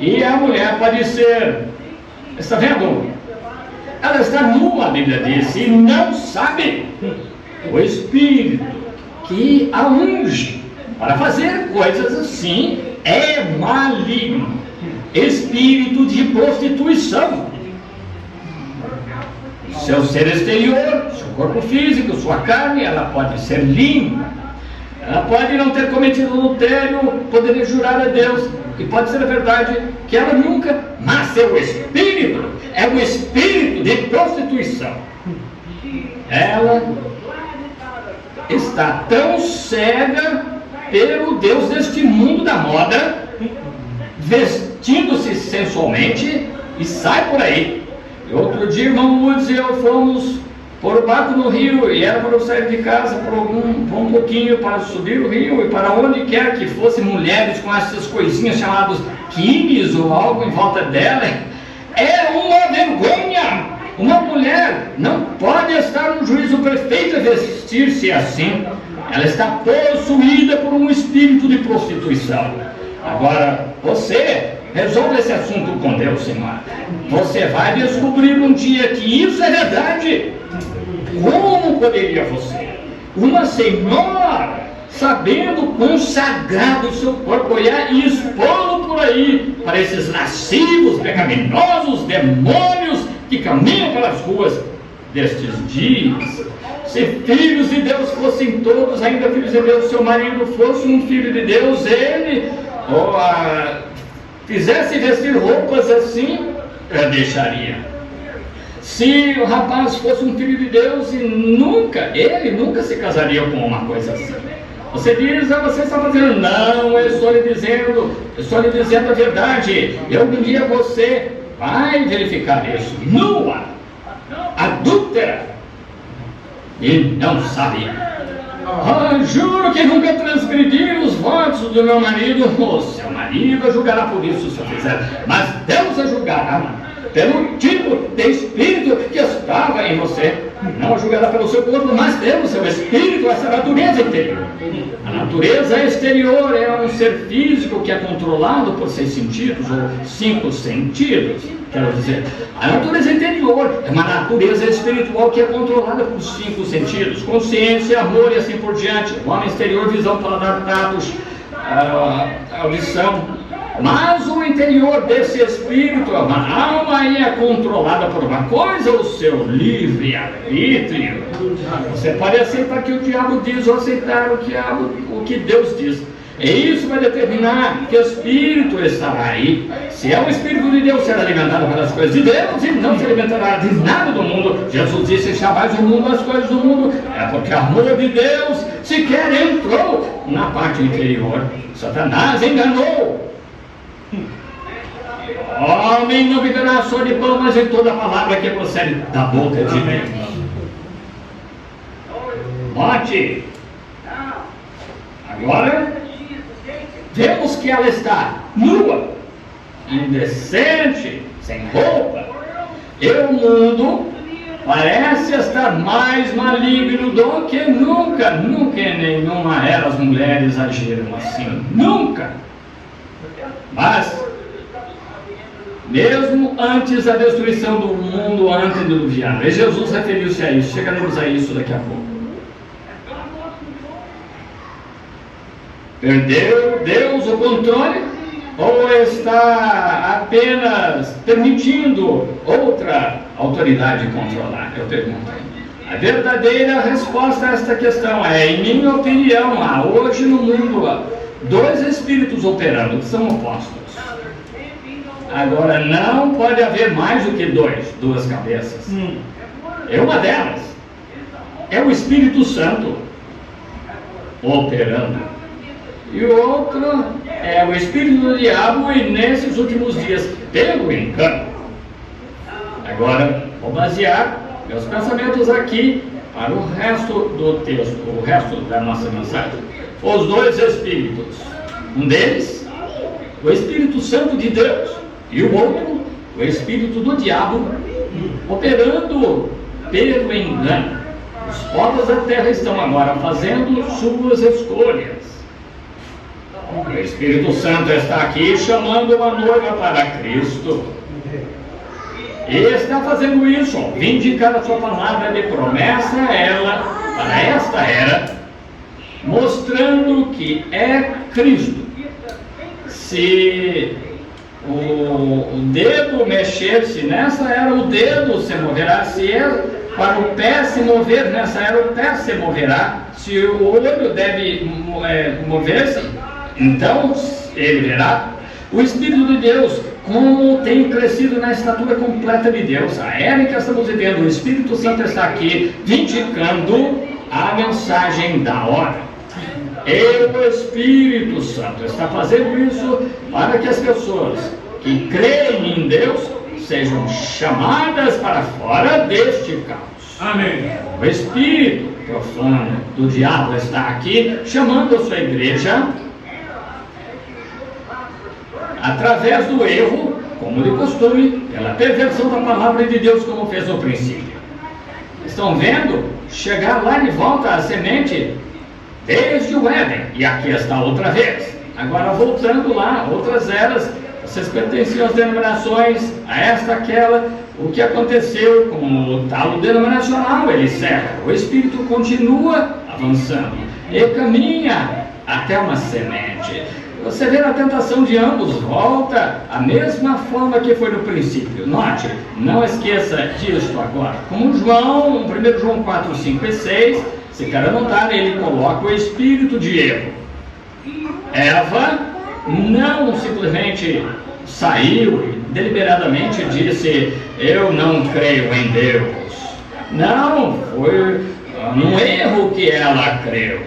e a mulher pode ser, está vendo? Ela está nua, a Bíblia diz, e não sabe. O Espírito que a unge para fazer coisas assim é maligno. Espírito de prostituição. Seu ser exterior, seu corpo físico, sua carne, ela pode ser limpa. Ela pode não ter cometido adultério, poderia jurar a Deus, e pode ser a verdade que ela nunca, mas seu espírito é o espírito de prostituição. Ela está tão cega pelo Deus deste mundo da moda, divertindo-se sensualmente e sai por aí. E outro dia, irmão Woods e eu fomos por o barco no rio, e era para eu sair de casa por um pouquinho para subir o rio, e para onde quer que fossem mulheres com essas coisinhas chamadas quimes ou algo em volta dela. É uma vergonha! Uma mulher não pode estar no juízo perfeito e vestir-se assim. Ela está possuída por um espírito de prostituição. Agora, você resolve esse assunto com Deus, senhora. Você vai descobrir um dia que isso é verdade. Como poderia você, uma senhora, sabendo quão sagrado o seu corpo é, e expô-lo por aí para esses lascivos, pecaminosos demônios que caminham pelas ruas destes dias? Se filhos de Deus fossem todos ainda filhos de Deus, seu marido fosse um filho de Deus, ele fizesse vestir roupas assim, eu deixaria. Se o rapaz fosse um filho de Deus, ele nunca se casaria com uma coisa assim. Você diz, você está fazendo, não, eu estou lhe dizendo a verdade. E algum dia você vai verificar isso, nua, adúltera, e não sabia. Juro que nunca transgredi os votos do meu marido. O seu marido a julgará por isso, se eu fizer, mas Deus a julgará pelo tipo de espírito que estava em você. Não a julgará pelo seu corpo, mas pelo seu espírito, essa natureza interior. A natureza exterior é um ser físico que é controlado por 6 sentidos, ou 5 sentidos, quero dizer. A natureza interior é uma natureza espiritual que é controlada por 5 sentidos: consciência, amor e assim por diante. O homem exterior, visão, paladar, tatos, audição. Mas o interior desse espírito, a alma aí é controlada por uma coisa, o seu livre-arbítrio. Você pode aceitar o que o diabo diz ou aceitar o que Deus diz. E isso vai determinar que espírito estará aí. Se é o Espírito de Deus, será alimentado pelas coisas de Deus e não se alimentará de nada do mundo. Jesus disse, chamais o mundo as coisas do mundo. É porque o amor de Deus sequer entrou na parte inferior. Satanás enganou. Homem não viverá só de pão, mas em toda a palavra que procede da boca de Deus. Note. Agora, vemos que ela está nua, indecente, sem roupa. E o mundo parece estar mais maligno do que nunca. Nunca em nenhuma era as mulheres agiram assim. Nunca. Mas, mesmo antes da destruição do mundo antediluviano, e Jesus referiu-se a isso, chegaremos a isso daqui a pouco. Perdeu Deus o controle ou está apenas permitindo outra autoridade controlar? Eu pergunto. A verdadeira resposta a esta questão é, em minha opinião, há hoje no mundo 2 espíritos operando que são opostos. Agora, não pode haver mais do que 2 cabeças. E uma delas é o Espírito Santo operando. E o outro é o espírito do diabo, e nesses últimos dias, pelo engano. Agora, vou basear meus pensamentos aqui para o resto do texto, o resto da nossa mensagem. Os 2 espíritos. Um deles, o Espírito Santo de Deus, e o outro, o espírito do diabo, operando pelo engano. Os povos da terra estão agora fazendo suas escolhas. O Espírito Santo está aqui chamando uma noiva para Cristo. E está fazendo isso, vindicando a sua palavra de promessa a ela, para esta era, mostrando que é Cristo. Se o dedo mexer-se nessa era, o dedo se moverá. Se é para o pé se mover nessa era, o pé se moverá. Se o olho deve mover-se, então ele verá. O Espírito de Deus, como tem crescido na estatura completa de Deus, a era em que estamos vivendo, o Espírito Santo está aqui vindicando a mensagem da hora. E o Espírito Santo está fazendo isso para que as pessoas que creem em Deus sejam chamadas para fora deste caos. Amém. O espírito profano do diabo está aqui chamando a sua igreja através do erro, como de costume, pela perversão da palavra de Deus, como fez no princípio. Estão vendo chegar lá de volta a semente desde o Éden, e aqui está outra vez. Agora voltando lá, outras eras, vocês pertenciam às denominações, a esta, aquela. O que aconteceu com o talo denominacional, ele seca. O espírito continua avançando e caminha até uma semente. Você vê na tentação de ambos, volta a mesma forma que foi no princípio. Note, não esqueça disso agora. Como João, 1 João 4, 5 e 6, se quer anotar, ele coloca o espírito de erro. Eva não simplesmente saiu e deliberadamente disse: eu não creio em Deus. Não, foi num erro que ela creu.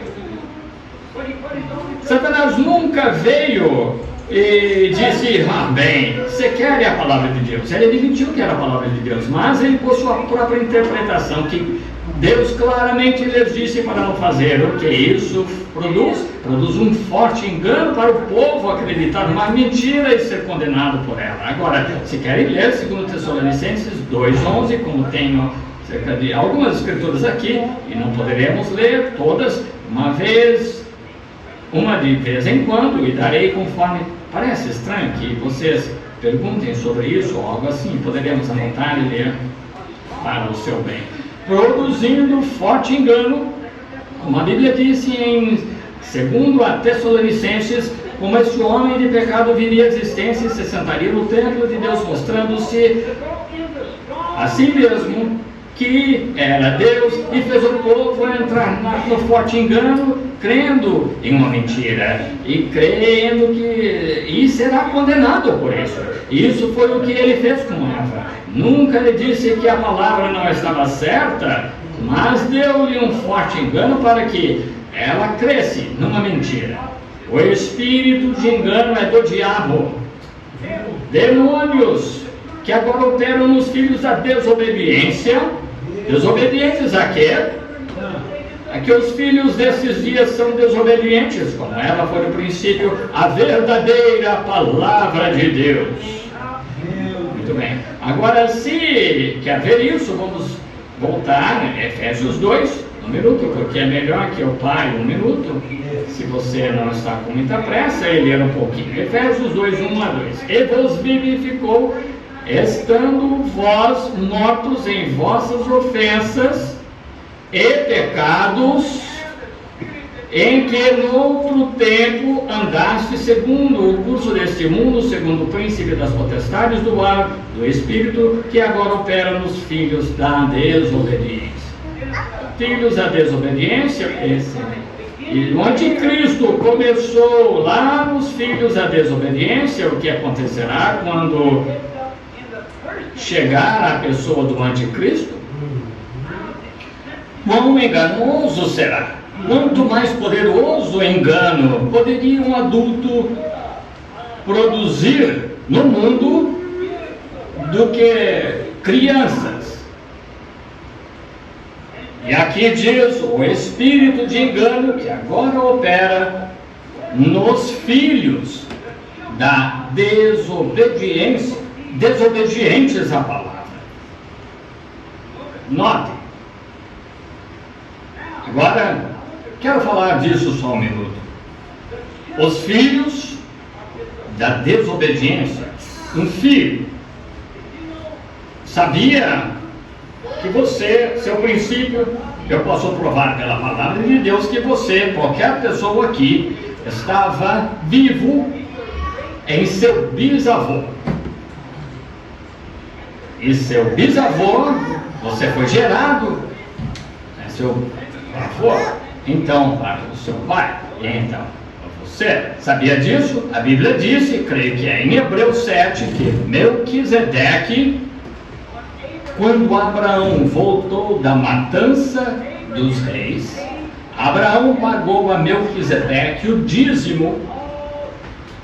Satanás nunca veio e disse: ah, bem, você quer a palavra de Deus. Ele admitiu que era a palavra de Deus, mas ele pôs sua própria interpretação, que Deus claramente lhes disse para não fazer. O que isso produz? Produz um forte engano para o povo acreditar numa mentira e ser condenado por ela. Agora, se querem ler 2 Tessalonicenses 2:11, como tenho cerca de algumas escrituras aqui, e não poderemos ler todas uma de vez em quando, e darei conforme. Parece estranho que vocês perguntem sobre isso ou algo assim, poderemos anotar e ler para o seu bem. Produzindo forte engano, como a Bíblia disse em 2 Tessalonicenses, como este homem de pecado viria à existência e se sentaria no templo de Deus, mostrando-se a si mesmo que era Deus, e fez o povo entrar no forte engano, crendo em uma mentira e crendo e será condenado por isso. Isso foi o que ele fez com Eva. Nunca lhe disse que a palavra não estava certa, mas deu-lhe um forte engano para que ela cresce numa mentira. O espírito de engano é do diabo. Demônios que agora operam nos filhos da desobediência. Desobedientes a quê? A que os filhos desses dias são desobedientes, como ela foi no princípio, a verdadeira palavra de Deus. Muito bem. Agora, se quer ver isso, vamos voltar a Efésios 2, um minuto, porque é melhor que eu pare um minuto, se você não está com muita pressa, e ler um pouquinho. Efésios 2, 1 a 2. E vos vivificou, estando vós mortos em vossas ofensas e pecados, em que no outro tempo andaste segundo o curso deste mundo, segundo o príncipe das potestades do ar, do espírito, que agora opera nos filhos da desobediência. Filhos da desobediência, e o anticristo começou lá nos filhos da desobediência. O que acontecerá quando chegar a pessoa do anticristo? Quão enganoso será? Quanto mais poderoso engano poderia um adulto produzir no mundo do que crianças? E aqui diz o espírito de engano que agora opera nos filhos da desobediência, desobedientes à palavra. Notem. Agora, quero falar disso só um minuto. Os filhos da desobediência. Um filho sabia que você, seu princípio, eu posso provar pela palavra de Deus que você, qualquer pessoa aqui, estava vivo em seu bisavô. E seu bisavô, você foi gerado, é seu avô, então para o seu pai, então você sabia disso? A Bíblia disse, creio que é em Hebreus 7, que Melquisedeque, quando Abraão voltou da matança dos reis, Abraão pagou a Melquisedeque o dízimo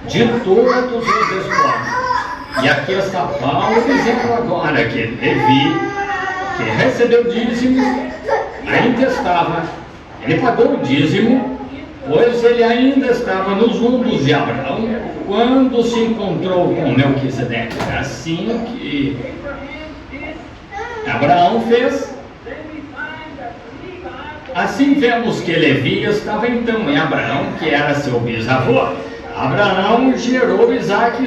de todos os despojos. E aqui está Paulo dizendo agora que Levi, que recebeu dízimo, ainda estava, ele pagou o dízimo, pois ele ainda estava nos lombos de Abraão, quando se encontrou com Melquisedeque. Assim que Abraão fez, assim vemos que Levi estava então em Abraão, que era seu bisavô. Abraão gerou Isaac,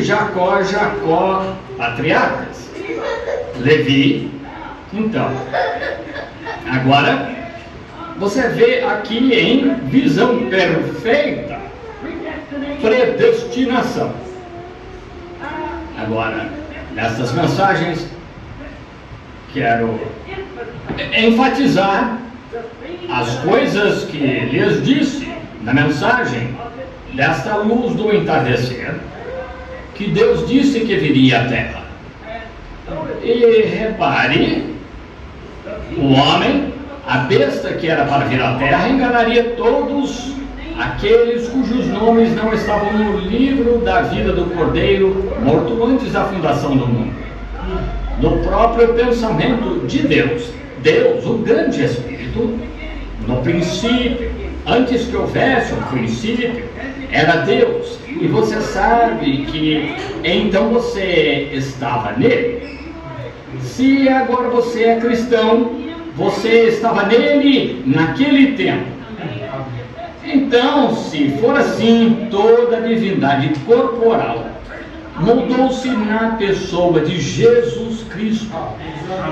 Jacó, patriarcas. Levi, então. Agora, você vê aqui em visão perfeita, predestinação. Agora, nessas mensagens, quero enfatizar as coisas que lhes disse na mensagem desta luz do entardecer, que Deus disse que viria à terra. E repare, o homem, a besta que era para vir à terra, enganaria todos aqueles cujos nomes não estavam no livro da vida do Cordeiro, morto antes da fundação do mundo. No próprio pensamento de Deus, Deus, o grande Espírito, no princípio, antes que houvesse um princípio, era Deus. E você sabe que então você estava nele. Se agora você é cristão, você estava nele naquele tempo. Então, se for assim, toda a divindade corporal moldou-se na pessoa de Jesus Cristo.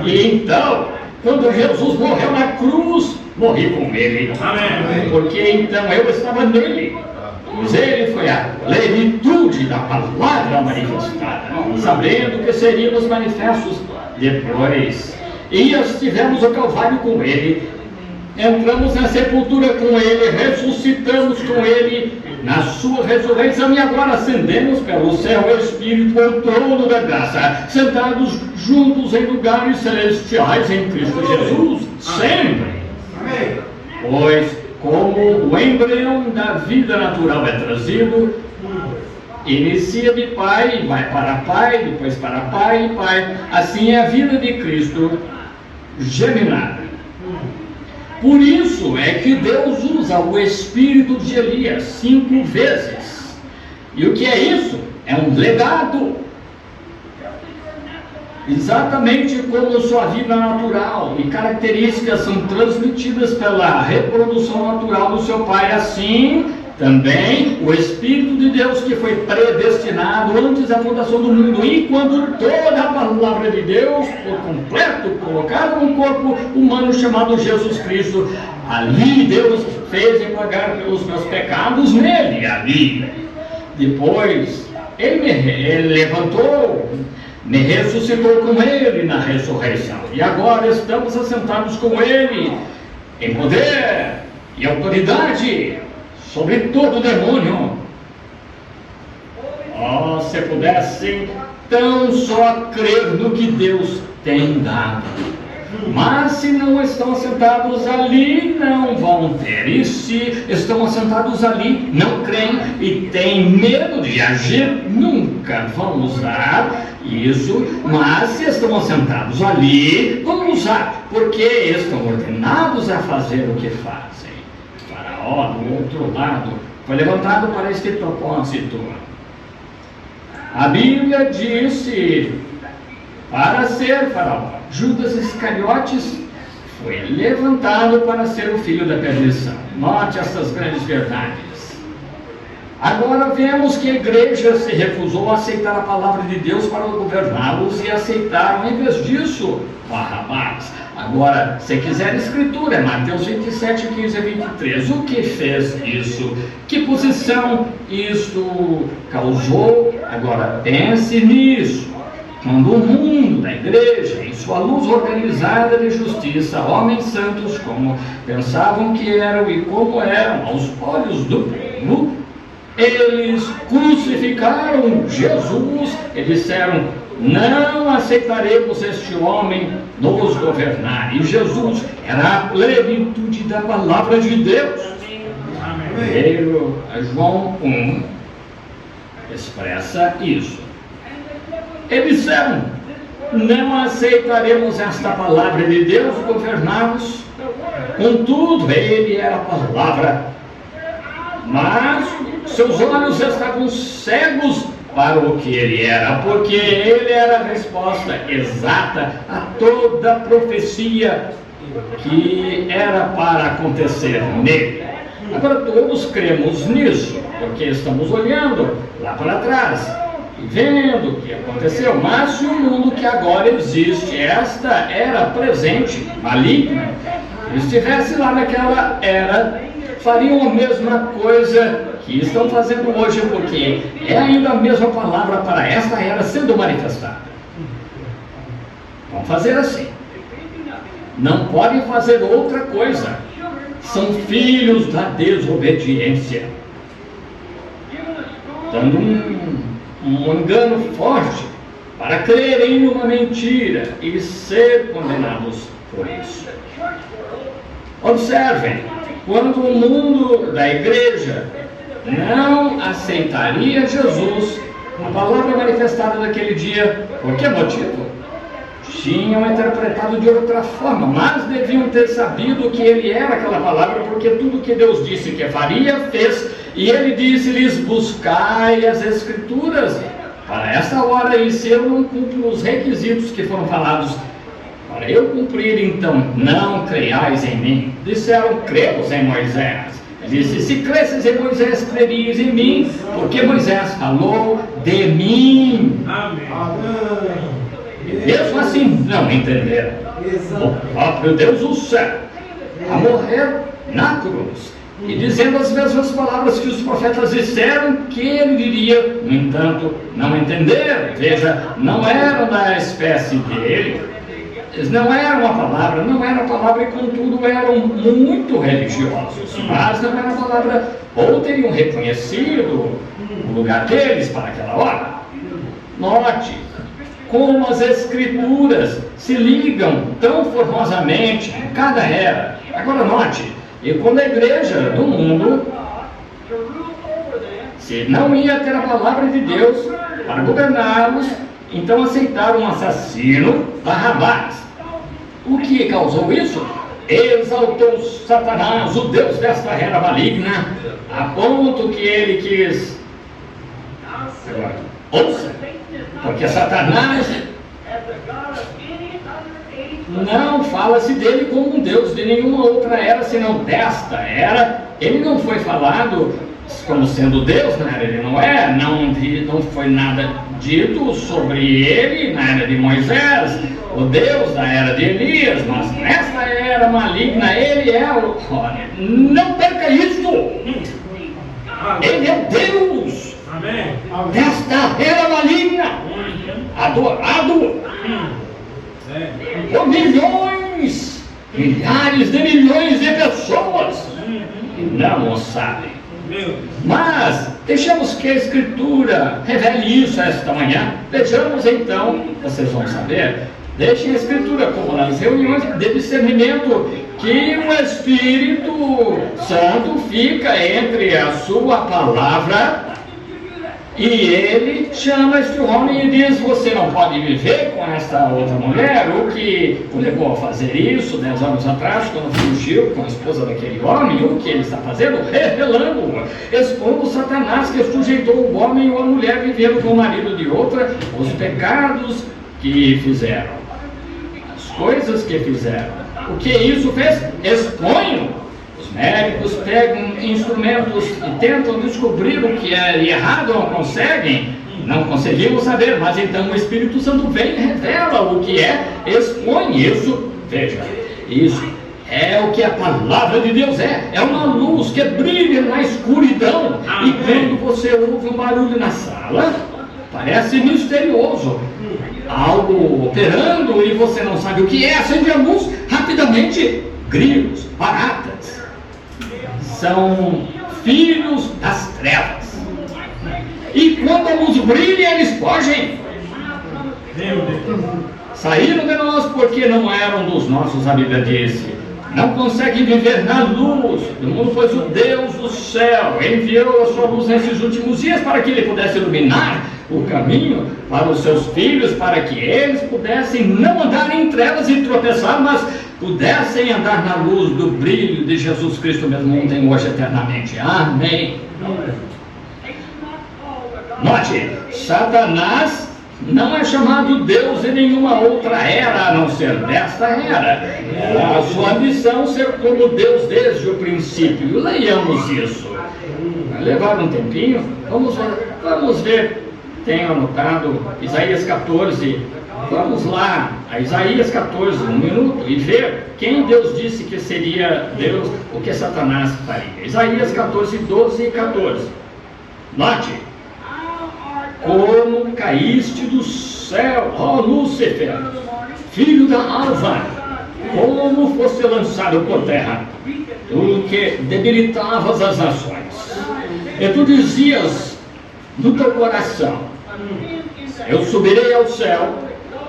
E então, quando Jesus morreu na cruz, morri com ele. Amém. Porque então eu estava nele. Pois ele foi a plenitude da palavra manifestada, sabendo que seríamos manifestos depois. E estivemos ao Calvário com ele, entramos na sepultura com ele, ressuscitamos com ele na sua ressurreição e agora ascendemos pelo céu Espírito ao trono da graça, sentados juntos em lugares celestiais em Cristo Jesus, sempre. Amém. Pois como o embrião da vida natural é trazido, inicia de pai, vai para pai, depois para pai e pai, assim é a vida de Cristo geminada. Por isso é que Deus usa o espírito de Elias 5 vezes. E o que é isso? É um legado. Exatamente como sua vida natural e características são transmitidas pela reprodução natural do seu pai, assim também o Espírito de Deus que foi predestinado antes da fundação do mundo, e quando toda a palavra de Deus por completo colocada num corpo humano chamado Jesus Cristo, ali Deus fez pagar pelos meus pecados nele, ali. Depois ele levantou, me ressuscitou com ele na ressurreição, e agora estamos assentados com ele em poder e autoridade sobre todo demônio. Oh, se pudessem tão só crer no que Deus tem dado. Mas se não estão assentados ali, não vão ter. E se estão assentados ali, não creem e têm medo de agir, nunca vão usar isso. Mas se estão assentados ali, vão usar, porque estão ordenados a fazer o que fazem. Faraó, do outro lado, foi levantado para este propósito. A Bíblia disse para ser Faraó. Judas Iscariotes foi levantado para ser o filho da perdição. Note essas grandes verdades. Agora vemos que a igreja se recusou a aceitar a palavra de Deus para governá-los e aceitaram, em vez disso, Barrabás. Agora, se quiser escritura, é Mateus 27, 15 a 23. O que fez isso? Que posição isto causou? Agora, pense nisso. Quando o mundo da igreja, em sua luz organizada de justiça, homens santos como pensavam que eram e como eram aos olhos do povo, eles crucificaram Jesus e disseram: não aceitaremos este homem nos governar. E Jesus era a plenitude da palavra de Deus. Primeiro, João 1 expressa isso. Eles disseram: não aceitaremos esta palavra de Deus governar-nos. Contudo, ele era a palavra, mas seus olhos estavam cegos para o que ele era, porque ele era a resposta exata a toda profecia que era para acontecer nele. Agora todos cremos nisso, porque estamos olhando lá para trás e vendo o que aconteceu. Mas se o mundo que agora existe, esta era presente, maligna, estivesse lá naquela era, fariam a mesma coisa que estão fazendo hoje, porque é ainda a mesma palavra para esta era sendo manifestada. Vão fazer assim. Não podem fazer outra coisa. São filhos da desobediência, dando um engano forte para crerem numa mentira e ser condenados por isso. Observem, quando o mundo da igreja não aceitaria Jesus, a palavra manifestada naquele dia, por que motivo? Tinham interpretado de outra forma, mas deviam ter sabido que ele era aquela palavra, porque tudo que Deus disse que faria, fez, e ele disse-lhes: buscai as Escrituras para esta hora, e se eu não cumpro os requisitos que foram falados, para eu cumprir, então não creiais em mim. Disseram: cremos em Moisés. Ele disse: se cresces em Moisés, crerias em mim, porque Moisés falou de mim. Amém. Mesmo assim não entenderam. O próprio Deus do céu a morrer na cruz e dizendo as mesmas palavras que os profetas disseram que ele diria, no entanto não entenderam. Veja, não eram da espécie dele, eles não eram a palavra, e contudo eram muito religiosos, mas não era a palavra, ou teriam reconhecido o lugar deles para aquela hora. Note como as Escrituras se ligam tão formosamente em cada era. Agora note, e quando a igreja do mundo, se não ia ter a palavra de Deus para governá-los, então aceitaram um assassino, Barrabás. O que causou isso? Exaltou Satanás, o Deus desta era maligna, a ponto que ele quis... Agora, ouça, porque Satanás não fala-se dele como um Deus de nenhuma outra era senão desta era. Ele não foi falado como sendo Deus na era de Noé, não foi nada dito sobre ele na era de Moisés, o Deus da era de Elias, mas nesta era maligna ele é o... Não perca isso! Ele é Deus! Amém. Desta era maligna, adorado por milhões, milhares de milhões de pessoas, e não o sabem. Mas deixamos que a Escritura revele isso esta manhã. Vejamos então, vocês vão saber. Deixem a Escritura, como nas reuniões de discernimento, que o Espírito Santo fica entre a sua palavra e ele chama este homem e diz: você não pode viver com esta outra mulher. O que o levou a fazer isso 10 anos atrás, quando fugiu com a esposa daquele homem? O que ele está fazendo? Revelando, expondo Satanás, que sujeitou o homem ou a mulher vivendo com o marido de outra, os pecados que fizeram, as coisas que fizeram. O que isso fez? Expõe. Os médicos pegam instrumentos e tentam descobrir o que é errado, não conseguimos saber, mas então o Espírito Santo vem e revela o que é, expõe isso. Veja, isso é o que a palavra de Deus é uma luz que brilha na escuridão. Amém. E quando você ouve um barulho na sala, parece misterioso, algo operando e você não sabe o que é, acende a luz, rapidamente, grilos, baratas, são filhos das trevas. E quando a luz brilha, eles fogem. Saíram de nós porque não eram dos nossos, a Bíblia disse. Não conseguem viver na luz do mundo, pois o Deus do céu enviou a sua luz nesses últimos dias para que ele pudesse iluminar o caminho para os seus filhos, para que eles pudessem não andar em trevas e tropeçar, mas pudessem andar na luz do brilho de Jesus Cristo mesmo ontem, hoje, eternamente. Amém. Note, Satanás não é chamado Deus em nenhuma outra era, a não ser desta era. Era a sua missão ser como Deus desde o princípio. Leiamos isso. Vai levar um tempinho. Vamos ver. Tenho anotado Isaías 14. Vamos lá a Isaías 14, um minuto, e ver quem Deus disse que seria Deus, o que Satanás faria. Isaías 14, 12 e 14. Note. Como caíste do céu, ó Lúcifer, filho da alva, como foste lançado por terra, tu que debilitavas as nações. E tu dizias no teu coração: eu subirei ao céu,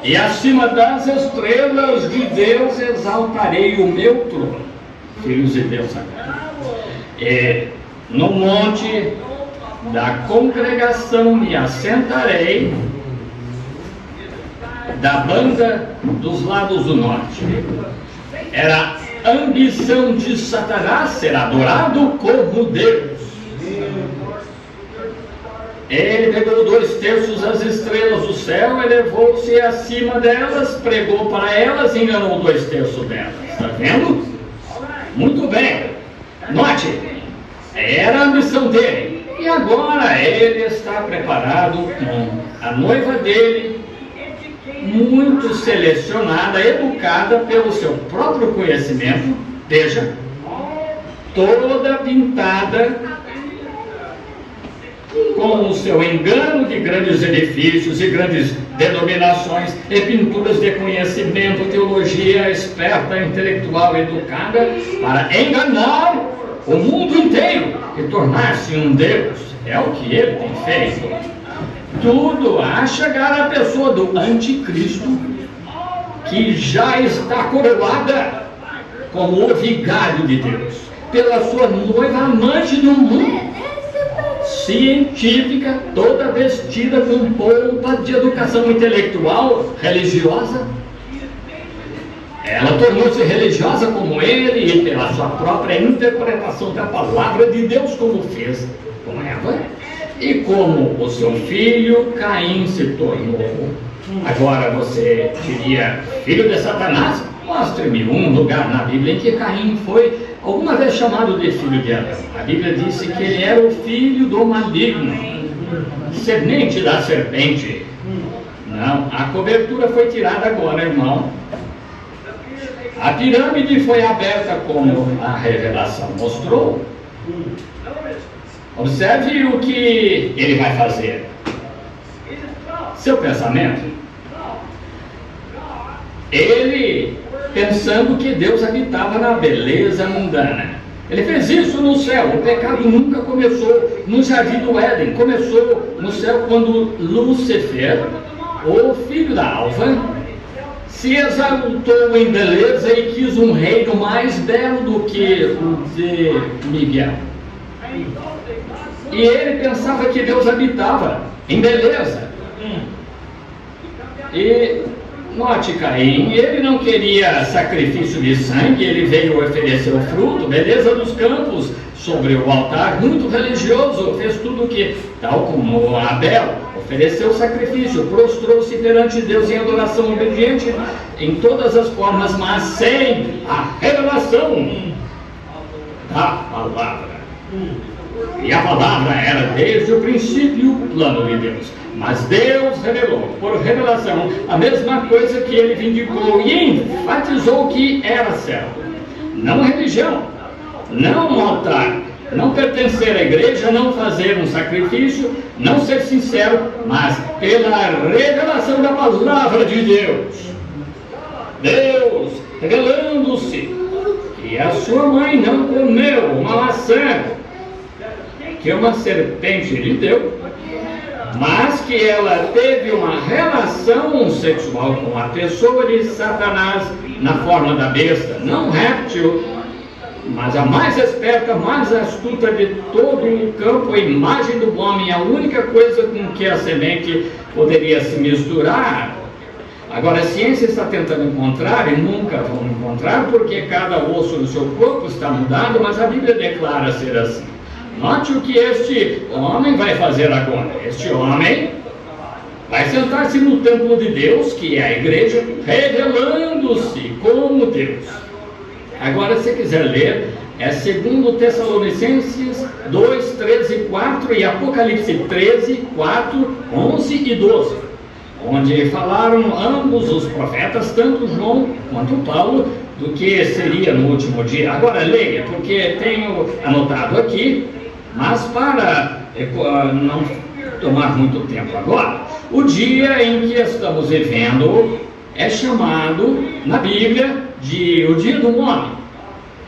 e acima das estrelas de Deus exaltarei o meu trono. Filhos de Deus agora. E no monte da congregação me assentarei, da banda dos lados do norte. Era a ambição de Satanás ser adorado como Deus. Ele pegou 2/3 das estrelas do céu, elevou-se acima delas, pregou para elas e enganou 2/3 delas. Está vendo? Muito bem. Note, era a ambição dele. E agora ele está preparado com a noiva dele, muito selecionada, educada pelo seu próprio conhecimento. Veja, toda pintada com o seu engano de grandes edifícios e grandes denominações e pinturas de conhecimento, teologia esperta, intelectual, educada, para enganar o mundo inteiro e tornar-se um Deus. É o que ele tem feito. Tudo a chegar à pessoa do anticristo, que já está coroada como o vigário de Deus, pela sua noiva amante do mundo, científica, toda vestida com pompa de educação intelectual, religiosa. Ela tornou-se religiosa como ele e pela sua própria interpretação da palavra de Deus, como fez com Eva e como o seu filho Caim se tornou. Agora você diria, filho de Satanás? Mostre-me um lugar na Bíblia em que Caim foi alguma vez chamado de filho de Adão. A Bíblia disse que ele era o filho do maligno, semente da serpente. Não, a cobertura foi tirada agora, irmão. A pirâmide foi aberta como a revelação mostrou. Observe o que ele vai fazer. Seu pensamento. Ele pensando que Deus habitava na beleza mundana. Ele fez isso no céu. O pecado nunca começou no jardim do Éden. Começou no céu quando Lúcifer, o filho da alva, se exaltou em beleza e quis um reino mais belo do que o de Miguel. E ele pensava que Deus habitava em beleza. E note, Caim, ele não queria sacrifício de sangue, ele veio oferecer o fruto, beleza dos campos, sobre o altar, muito religioso, fez tudo o que, tal como Abel, ofereceu sacrifício, prostrou-se perante Deus em adoração obediente, em todas as formas, mas sem a revelação da palavra. E a palavra era desde o princípio o plano de Deus. Mas Deus revelou, por revelação, a mesma coisa que ele vindicou e enfatizou que era certo. Não religião, não um altar, não pertencer à igreja, não fazer um sacrifício, não ser sincero, mas pela revelação da palavra de Deus. Deus revelando-se que a sua mãe não comeu uma maçã que uma serpente lhe deu, mas que ela teve uma relação sexual com a pessoa de Satanás na forma da besta, não réptil, Mas a mais esperta, mais astuta de todo o campo, a imagem do homem, a única coisa com que a semente poderia se misturar. Agora a ciência está tentando encontrar, e nunca vão encontrar, porque cada osso do seu corpo está mudado, mas a Bíblia declara ser assim. Note o que este homem vai fazer agora. Este homem vai sentar-se no templo de Deus, que é a igreja, revelando-se como Deus. Agora, se quiser ler, é 2 Tessalonicenses 2, 13 e 4 e Apocalipse 13, 4, 11 e 12, onde falaram ambos os profetas, tanto João quanto Paulo, do que seria no último dia. Agora leia, porque tenho anotado aqui, mas para não tomar muito tempo agora, o dia em que estamos vivendo é chamado na Bíblia de o dia do homem.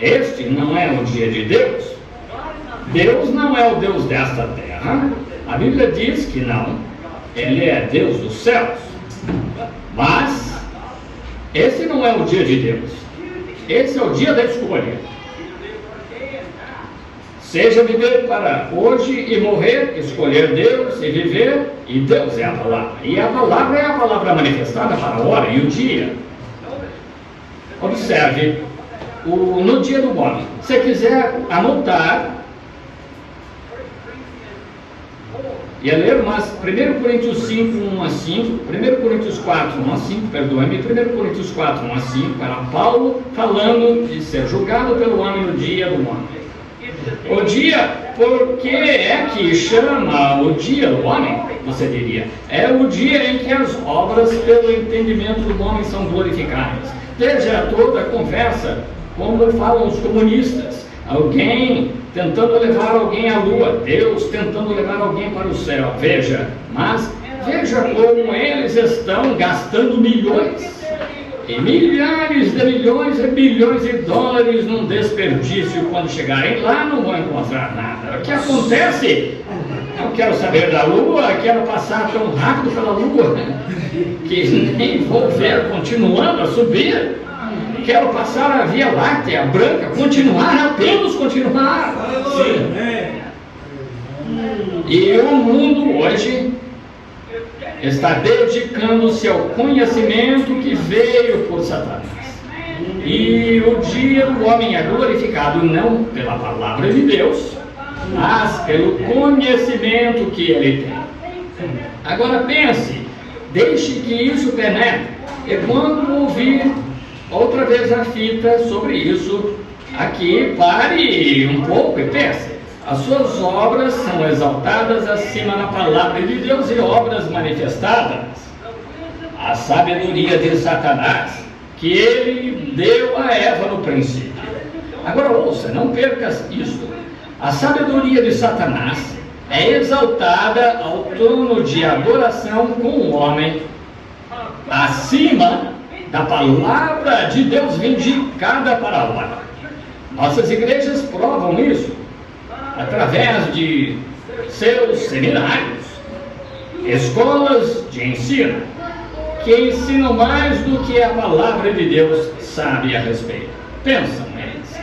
Este não é o dia de Deus. Deus não é o Deus desta terra. A Bíblia diz que não. Ele é Deus dos céus. Mas esse não é o dia de Deus. Esse é o dia da escolha. Seja viver para hoje e morrer, escolher Deus e viver, e Deus é a palavra. E a palavra é a palavra manifestada para a hora e o dia. Observe, no dia do homem, se quiser anotar, e ler, mas 1 Coríntios 5, 1 a 5, 1 Coríntios 4, 1 a 5, perdoe-me, 1 Coríntios 4, 1 a 5, era Paulo falando de ser julgado pelo homem no dia do homem. O dia, por que é que chama o dia do homem? Você diria, é o dia em que as obras pelo entendimento do homem são glorificadas. Veja toda a conversa, como falam os comunistas, alguém tentando levar alguém à lua, Deus tentando levar alguém para o céu. Veja, mas veja como eles estão gastando milhões, e milhares de milhões e bilhões de dólares num desperdício. Quando chegarem lá não vão encontrar nada. O que acontece? Eu quero saber da lua, quero passar tão rápido pela lua que nem vou ver continuando a subir. Quero passar a Via Láctea branca, continuar, apenas continuar. Sim. E o mundo hoje está dedicando-se ao conhecimento que veio por Satanás. E o dia do homem é glorificado não pela palavra de Deus, mas pelo conhecimento que ele tem. Agora pense, deixe que isso penetre, e quando ouvir outra vez a fita sobre isso, aqui pare um pouco e pense. As suas obras são exaltadas acima da palavra de Deus e obras manifestadas. A sabedoria de Satanás, que ele deu a Eva no princípio. Agora ouça, não percas isso. A sabedoria de Satanás é exaltada ao trono de adoração com o homem, acima da palavra de Deus vindicada para a hora. Nossas igrejas provam isso através de seus seminários, escolas de ensino, que ensinam mais do que a palavra de Deus sabe a respeito. Pensam eles.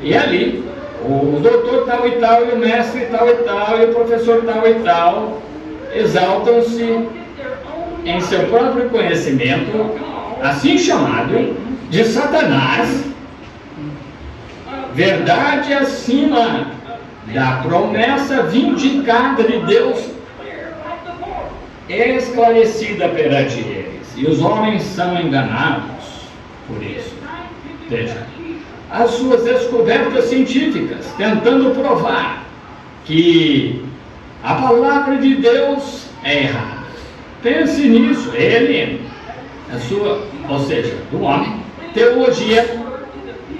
E ali, o doutor tal e tal, e o mestre tal e tal, e o professor tal e tal, exaltam-se em seu próprio conhecimento, assim chamado, de Satanás, verdade acima da promessa vindicada de Deus, esclarecida perante eles. E os homens são enganados por isso. Veja, as suas descobertas científicas, tentando provar que a palavra de Deus é errada. Pense nisso, ou seja, do homem, teologia,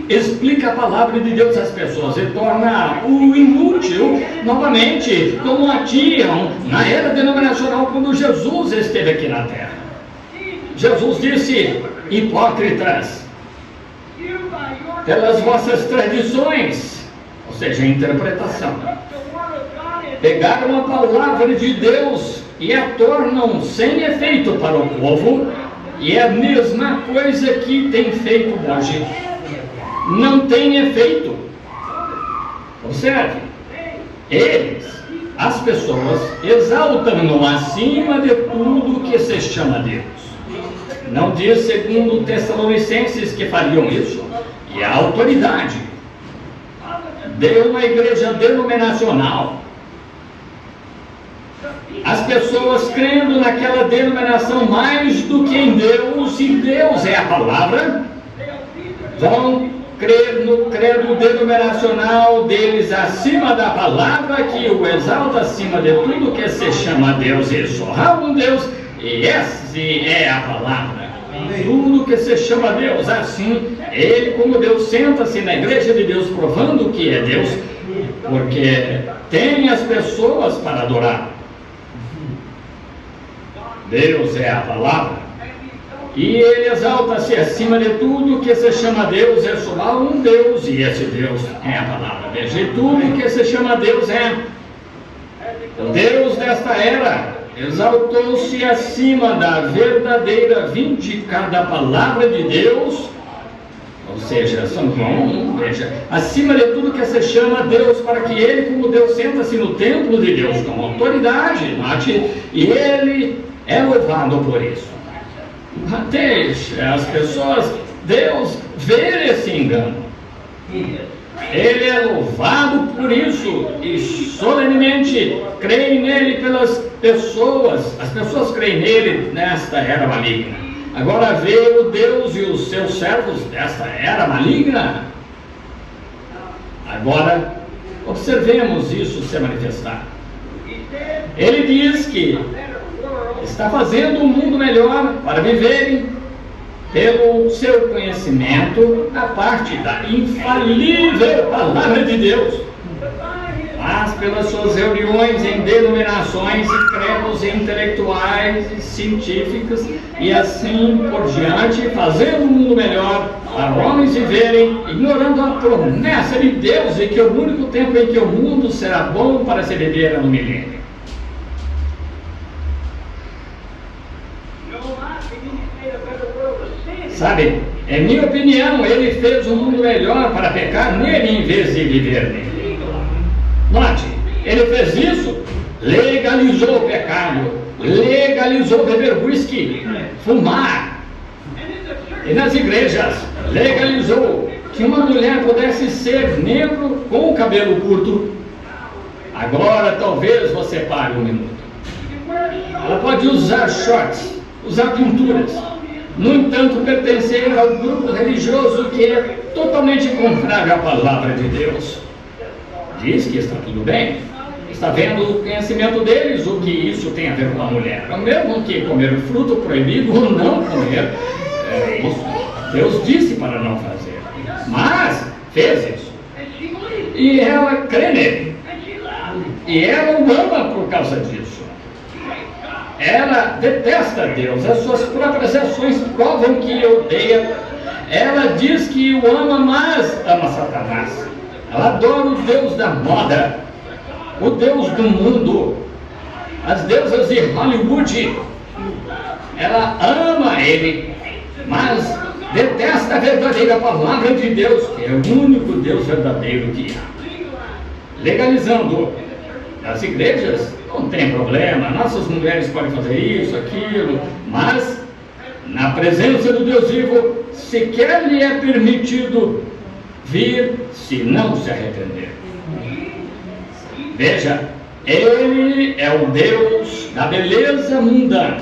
explica a palavra de Deus às pessoas e torna o inútil novamente, como haviam na era denominacional quando Jesus esteve aqui na terra. Jesus disse: hipócritas, pelas vossas tradições, ou seja, a interpretação, pegaram a palavra de Deus e a tornam sem efeito para o povo, e é a mesma coisa que tem feito hoje. Não tem efeito. Observe, as pessoas, exaltam-no acima de tudo que se chama Deus. Não diz segundo Tessalonicenses que fariam isso. E a autoridade de uma igreja denominacional, as pessoas crendo naquela denominação mais do que em Deus, e Deus é a palavra, vão crer no credo denominacional deles acima da palavra, que o exalta acima de tudo que se chama Deus, e só há um Deus, e esse é a palavra. Tudo que se chama Deus, assim, ele como Deus senta-se na igreja de Deus provando que é Deus, porque tem as pessoas para adorar. Deus é a palavra. E ele exalta-se acima de tudo que se chama Deus, é só há um Deus, e esse Deus é a palavra. Veja, e tudo que se chama Deus é o Deus desta era. Exaltou-se acima da verdadeira vindicada palavra de Deus, ou seja, São João, veja, acima de tudo que se chama Deus, para que ele, como Deus, senta-se no templo de Deus com autoridade, note, e ele é louvado por isso. Deixe as pessoas, Deus, ver esse engano. Ele é louvado por isso, e solenemente creem nele pelas pessoas. As pessoas creem nele nesta era maligna. Agora vê o Deus e os seus servos desta era maligna. Agora observemos isso se manifestar. Ele diz que está fazendo um mundo melhor para viverem pelo seu conhecimento a parte da infalível palavra de Deus, mas pelas suas reuniões em denominações e credos intelectuais e científicos e assim por diante, fazendo um mundo melhor para homens viverem, ignorando a promessa de Deus e que o único tempo em que o mundo será bom para se viver é no milênio. Sabe, em minha opinião, ele fez um mundo melhor para pecar nele em vez de viver nele. Note, ele fez isso, legalizou o pecado, legalizou beber whisky, fumar. E nas igrejas, legalizou que uma mulher pudesse ser negro com o cabelo curto. Agora talvez você pare um minuto. Ela pode usar shorts, usar pinturas. No entanto, pertencer ao grupo religioso que é totalmente contrário à palavra de Deus. Diz que está tudo bem. Está vendo o conhecimento deles, o que isso tem a ver com a mulher. O mesmo que comer fruto proibido ou não comer, isso Deus disse para não fazer. Mas fez isso. E ela crê nele. E ela o ama por causa disso. Ela detesta Deus, as suas próprias ações provam que odeia. Ela diz que o ama, mas ama Satanás. Ela adora o Deus da moda, o Deus do mundo, as deusas de Hollywood. Ela ama ele, mas detesta a verdadeira palavra de Deus, que é o único Deus verdadeiro que há. Legalizando as igrejas, não tem problema, nossas mulheres podem fazer isso, aquilo, mas na presença do Deus vivo, sequer lhe é permitido vir se não se arrepender. Veja, ele é o Deus da beleza mundana.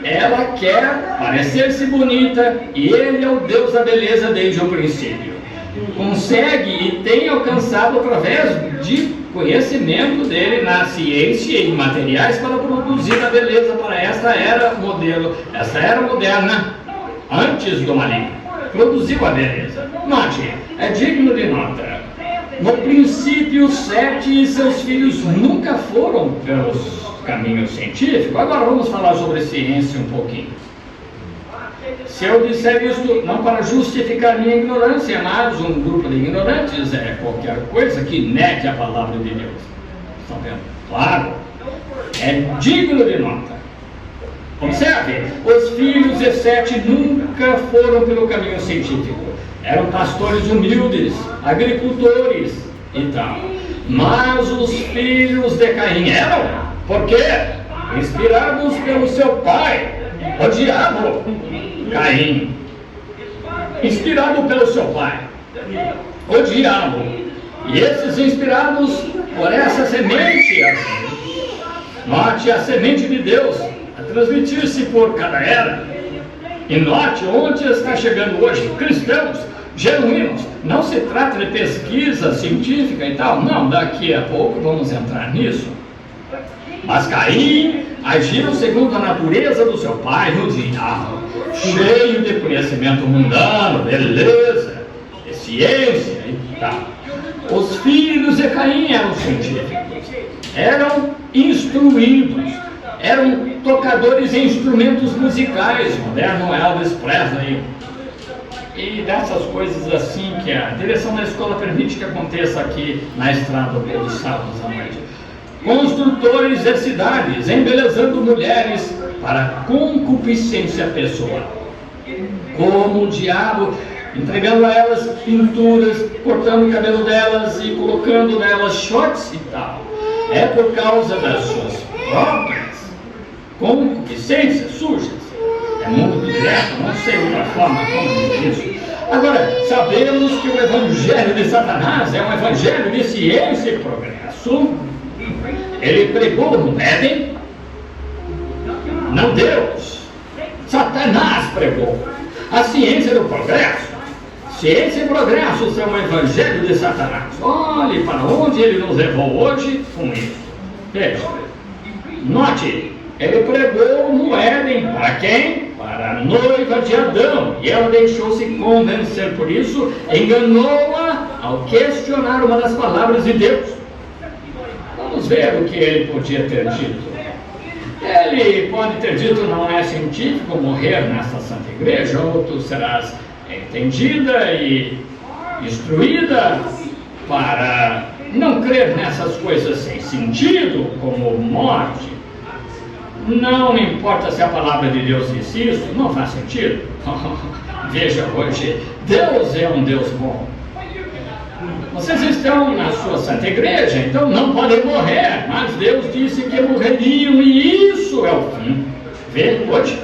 Ela quer parecer-se bonita e ele é o Deus da beleza desde o princípio. Consegue e tem alcançado através de conhecimento dele na ciência e em materiais para produzir a beleza para esta era modelo, esta era moderna, antes do maligno. Produziu a beleza. Note, é digno de nota. No princípio, Sete e seus filhos nunca foram pelos caminhos científicos. Agora vamos falar sobre ciência um pouquinho. Se eu disser isto, não para justificar minha ignorância, mas um grupo de ignorantes é qualquer coisa que negue a palavra de Deus. Estão vendo? Claro, é digno de nota. Observe, os filhos de Sete nunca foram pelo caminho científico. eram pastores humildes, agricultores e tal. Mas os filhos de Caim eram, por quê? Inspirados pelo seu pai, o diabo. Caim, inspirado pelo seu pai, o diabo. E esses inspirados por essa semente, note a semente de Deus a transmitir-se por cada era. E note onde está chegando hoje cristãos genuínos. Não se trata de pesquisa científica e tal, não, daqui a pouco vamos entrar nisso. Mas Caim agiu segundo a natureza do seu pai, no diabo, cheio de conhecimento mundano, beleza, de ciência e tal. Os filhos de Caim eram científicos, eram instruídos, eram tocadores de instrumentos musicais, moderno Elvis Presley, e dessas coisas assim que a direção da escola permite que aconteça aqui na estrada pelos sábados à noite. Construtores de cidades, embelezando mulheres para concupiscência pessoal, como o diabo, entregando a elas pinturas, cortando o cabelo delas e colocando nelas shorts e tal. É por causa das suas próprias concupiscências sujas. É mundo direto, não sei outra forma como dizer isso. Agora, sabemos que o evangelho de Satanás é um evangelho de ciência e progresso. Ele pregou no Éden, não Deus. Satanás pregou a ciência do progresso. Ciência e progresso são o evangelho de Satanás. Olhe para onde ele nos levou hoje com isso. Veja, note, ele pregou no Éden para quem? Para a noiva de Adão. E ela deixou-se convencer por isso, enganou-a ao questionar uma das palavras de Deus. Vamos ver o que ele podia ter dito. Ele pode ter dito: não é científico morrer nesta santa igreja, ou tu serás entendida e instruída para não crer nessas coisas sem sentido, como morte. Não importa se a palavra de Deus diz isso, não faz sentido. Veja hoje, Deus é um Deus bom. Vocês estão na sua santa igreja, então não podem morrer, mas Deus disse que morreriam e isso é o fim. Vê hoje,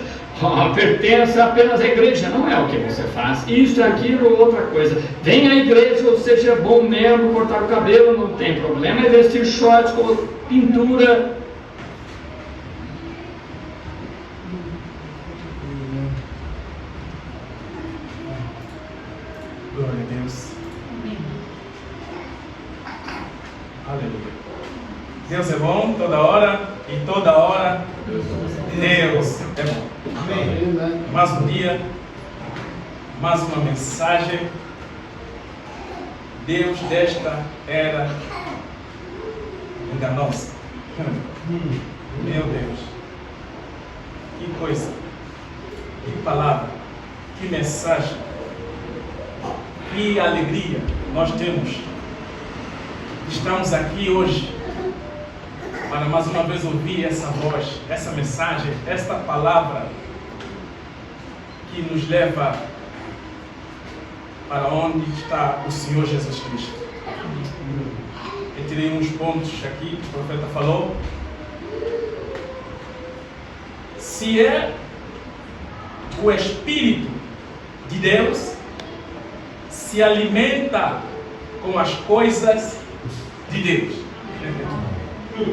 pertença apenas à igreja, não é o que você faz. Isso, aquilo, outra coisa. Vem à igreja, ou seja, bom mesmo, cortar o cabelo, não tem problema, é vestir shorts com pintura. Glória a Deus. Aleluia. Deus é bom toda hora e toda hora Deus é bom. Amém. Mais um dia, mais uma mensagem. Deus desta era enganosa. Meu Deus. Que coisa. Que palavra. Que mensagem. Que alegria nós temos. Estamos aqui hoje para mais uma vez ouvir essa voz, essa mensagem, esta palavra que nos leva para onde está o Senhor Jesus Cristo. Eu tirei uns pontos aqui que o profeta falou. Se é o Espírito de Deus, se alimenta com as coisas de Deus.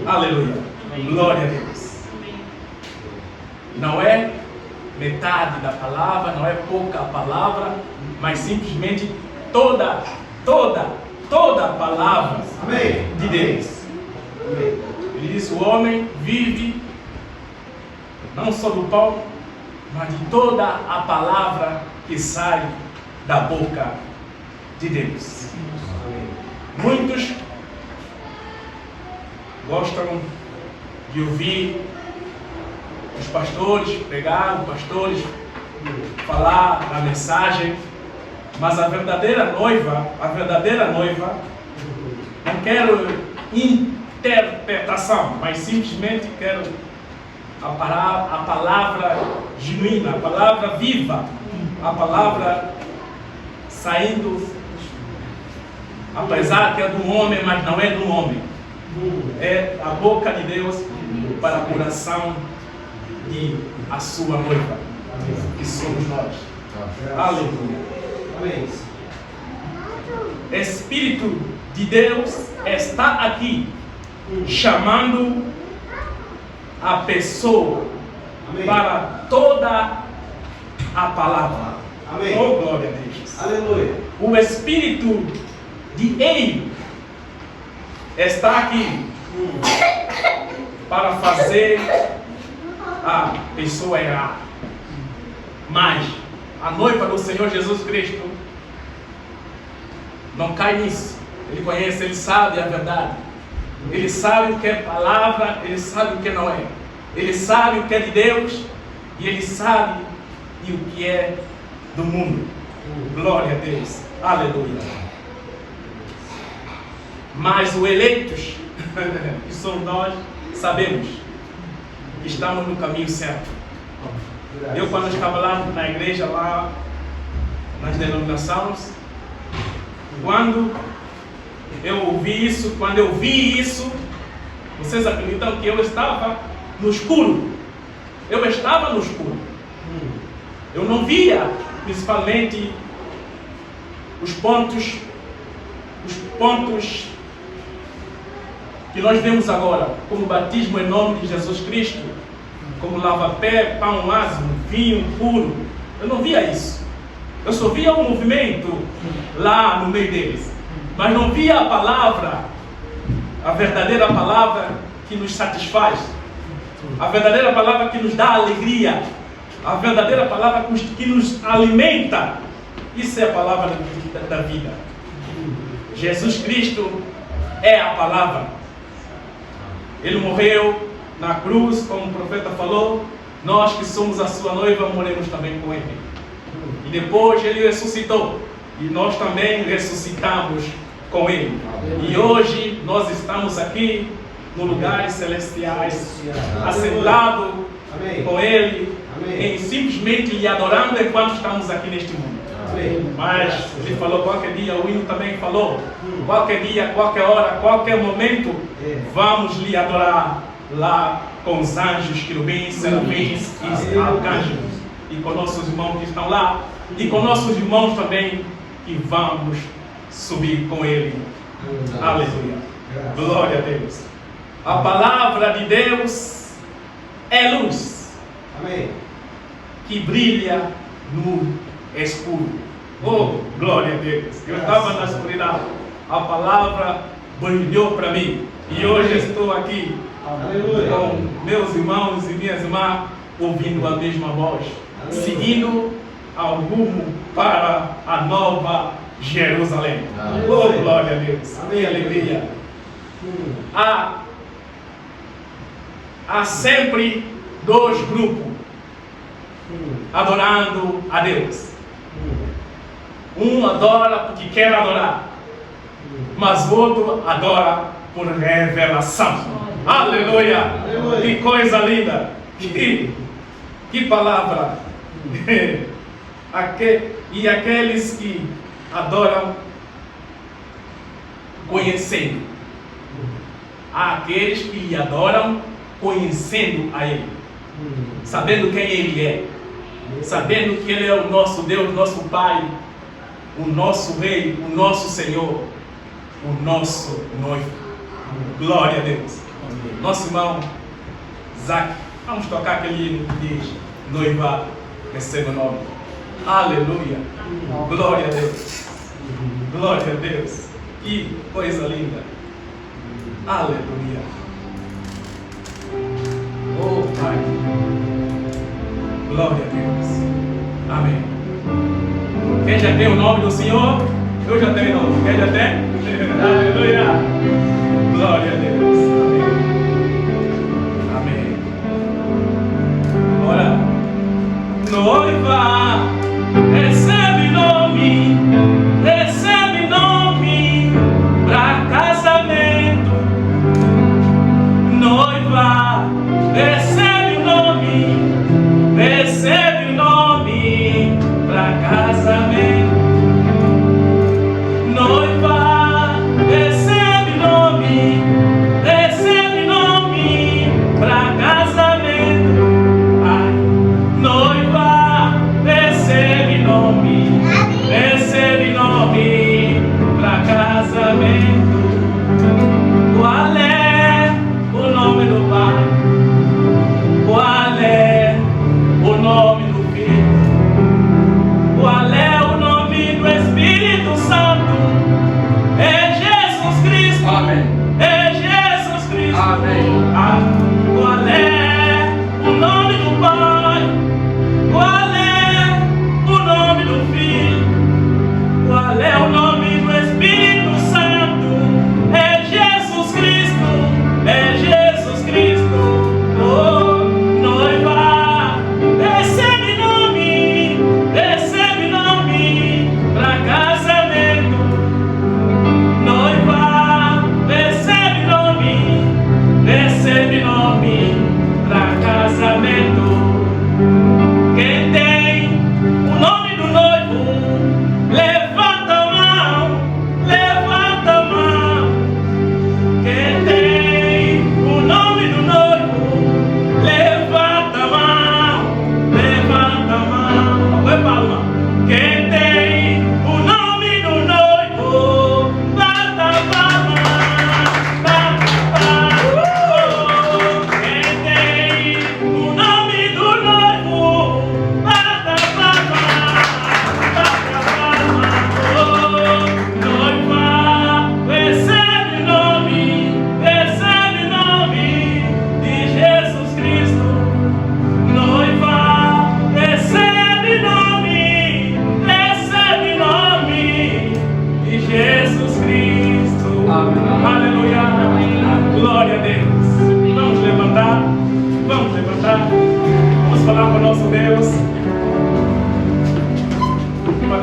Aleluia. Glória a Deus. Não é metade da palavra, não é pouca a palavra, mas simplesmente toda a palavra de Deus. Ele disse: o homem vive não só do pão, mas de toda a palavra que sai da boca de Deus. Muitos gostam de ouvir os pastores pregar, os pastores falar a mensagem, mas a verdadeira noiva, não quero interpretação, mas simplesmente quero a palavra genuína, a palavra viva, a palavra saindo, apesar que é do homem, mas não é do homem. É a boca de Deus para o coração de a sua noiva, que somos nós. Aleluia. Amém. Espírito de Deus está aqui, chamando a pessoa Amém. para toda a palavra. Amém. Oh, glória a Deus. Aleluia. O Espírito de Ele está aqui para fazer a pessoa errar. Mas a noiva do Senhor Jesus Cristo não cai nisso. Ele conhece, ele sabe a verdade. Ele sabe o que é palavra, ele sabe o que não é. Ele sabe o que é de Deus e ele sabe o que é do mundo. Glória a Deus. Aleluia. Mas os eleitos, que somos nós, sabemos que estamos no caminho certo. Eu, quando estava lá na igreja, lá nas denominações, quando eu vi isso, vocês acreditam que eu estava no escuro? Eu estava no escuro. Eu não via, principalmente, os pontos que nós vemos agora, como o batismo em nome de Jesus Cristo, como lava-pé, pão ázimo, vinho puro. Eu não via isso. Eu só via um movimento lá no meio deles, mas não via a palavra, a verdadeira palavra que nos satisfaz, a verdadeira palavra que nos dá alegria, a verdadeira palavra que nos alimenta. Isso é a palavra da vida. Jesus Cristo é a palavra. Ele morreu na cruz, como o profeta falou. Nós que somos a sua noiva morremos também com ele. E depois ele ressuscitou. E nós também ressuscitamos com ele. E hoje nós estamos aqui no lugares celestiais, assentados com ele, em simplesmente lhe adorando enquanto estamos aqui neste mundo. Mas ele falou qualquer dia, o hino também falou, qualquer dia, qualquer hora, qualquer momento, vamos lhe adorar lá com os anjos, querubins, serafins e arcanjos, e com nossos irmãos que estão lá, e com nossos irmãos também, que vamos subir com ele. Aleluia. Glória a Deus. A palavra de Deus é luz. Amém. Que brilha no escuro. Oh, glória a Deus. Eu estava na escuridão. A palavra brilhou para mim. E hoje estou aqui com meus irmãos e minhas irmãs, ouvindo a mesma voz, seguindo ao rumo para a nova Jerusalém. Oh, glória a Deus. Que alegria. Há sempre dois grupos adorando a Deus. Um adora porque quer adorar, mas o outro adora por revelação. Aleluia! Aleluia. Que coisa linda! Que palavra! E aqueles que adoram conhecendo. Há aqueles que lhe adoram conhecendo a Ele, sabendo quem Ele é, sabendo que Ele é o nosso Deus, nosso Pai, o nosso Rei, o nosso Senhor, o nosso noivo. Glória a Deus. Nosso irmão Zac, vamos tocar aquele hino que diz: noiva, receba o nome. Aleluia. Glória a Deus. Glória a Deus. Que coisa linda. Aleluia. Oh, Pai. Glória a Deus. Amém. Quem já tem o nome do Senhor? Eu já tenho o nome. Quem já tem? Aleluia. Glória a Deus. Amém. Amém. Ora, noiva, recebe nome para casamento. Noiva, recebe nome para casamento.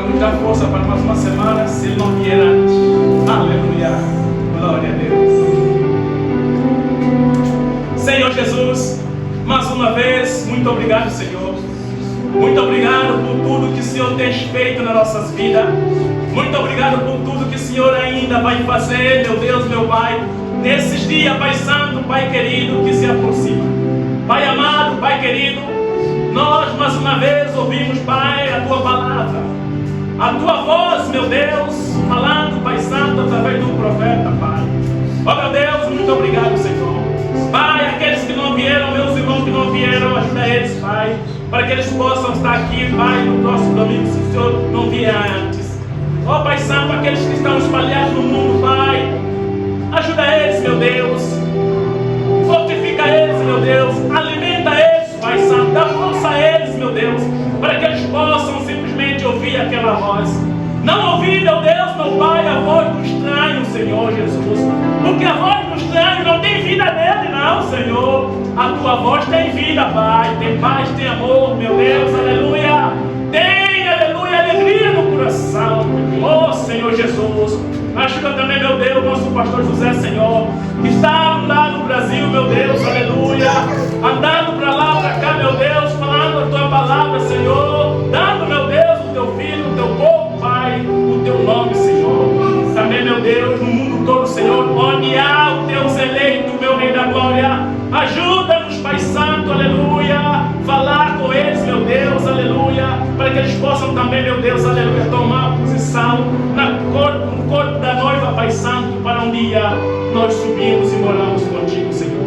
nos dar força para mais uma semana, se Ele não vier antes. Aleluia. Glória a Deus. Senhor Jesus, mais uma vez, muito obrigado, Senhor. Muito obrigado por tudo que o Senhor tem feito nas nossas vidas. Muito obrigado por tudo que o Senhor ainda vai fazer, meu Deus, meu Pai, nesses dias, Pai Santo, Pai querido, que se aproxima. Pai amado, Pai querido, nós mais uma vez ouvimos, Pai, a Tua palavra, a Tua voz, meu Deus, falando, Pai Santo, através do profeta, Pai. Ó meu Deus, muito obrigado, Senhor. Pai, aqueles que não vieram, meus irmãos que não vieram, ajuda eles, Pai, para que eles possam estar aqui, Pai, no próximo domingo, se o Senhor não vier antes. Ó Pai Santo, aqueles que estão espalhados no mundo, Pai, ajuda eles, meu Deus. Fortifica eles, meu Deus. Alimenta eles, Pai Santo. Dá força a eles, meu Deus, para que eles possam simplesmente ouvir aquela voz. Não ouvir, meu Deus, meu Pai, a voz do estranho, Senhor Jesus. Porque a voz do estranho não tem vida nele, não, Senhor. A Tua voz tem vida, Pai. Tem paz, tem amor, meu Deus, aleluia. Tem, aleluia, alegria no coração. Oh, Senhor Jesus. Ajuda também, meu Deus, nosso pastor José, Senhor, que está lá no Brasil, meu Deus, aleluia. Andando para lá, para cá, meu Deus, falando a Tua palavra, Senhor. Dando, meu Deus, o Teu filho, o Teu povo, Pai, o Teu nome, Senhor. Também, meu Deus, no mundo todo, Senhor, onde há os Teus eleitos, meu Rei da Glória. Ajuda-nos, Pai Santo, aleluia. Falar com eles, meu Deus, aleluia. Para que eles possam também, meu Deus, aleluia, tomar posição no corpo da noiva, Pai Santo, para um dia nós subimos e moramos contigo, Senhor.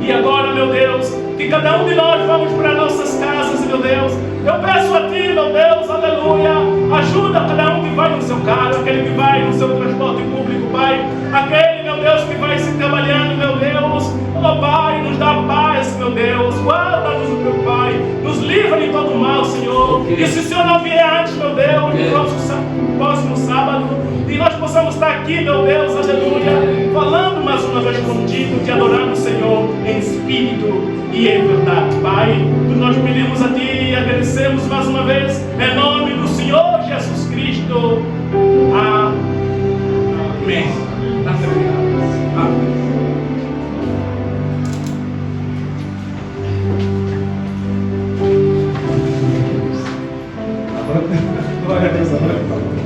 E agora, meu Deus, que cada um de nós vamos para nossas casas, meu Deus. Eu peço a Ti, meu Deus, aleluia. Ajuda cada um que vai no seu carro, aquele que vai no seu transporte público, Pai. Aquele, meu Deus, que vai se trabalhando, meu Deus. Oh, Pai, nos dá paz, meu Deus. Guarda-nos, meu Pai. Nos livra de todo mal, Senhor. E se o Senhor não vier antes, meu Deus, no próximo sábado, e nós possamos estar aqui, meu Deus, aleluia, falando mais uma vez contigo, te adorando, Senhor, em espírito e em verdade, Pai. Nós pedimos a Ti e agradecemos mais uma vez, em nome do Senhor Jesus Cristo. Amém. Amém. Glória a Deus, agora.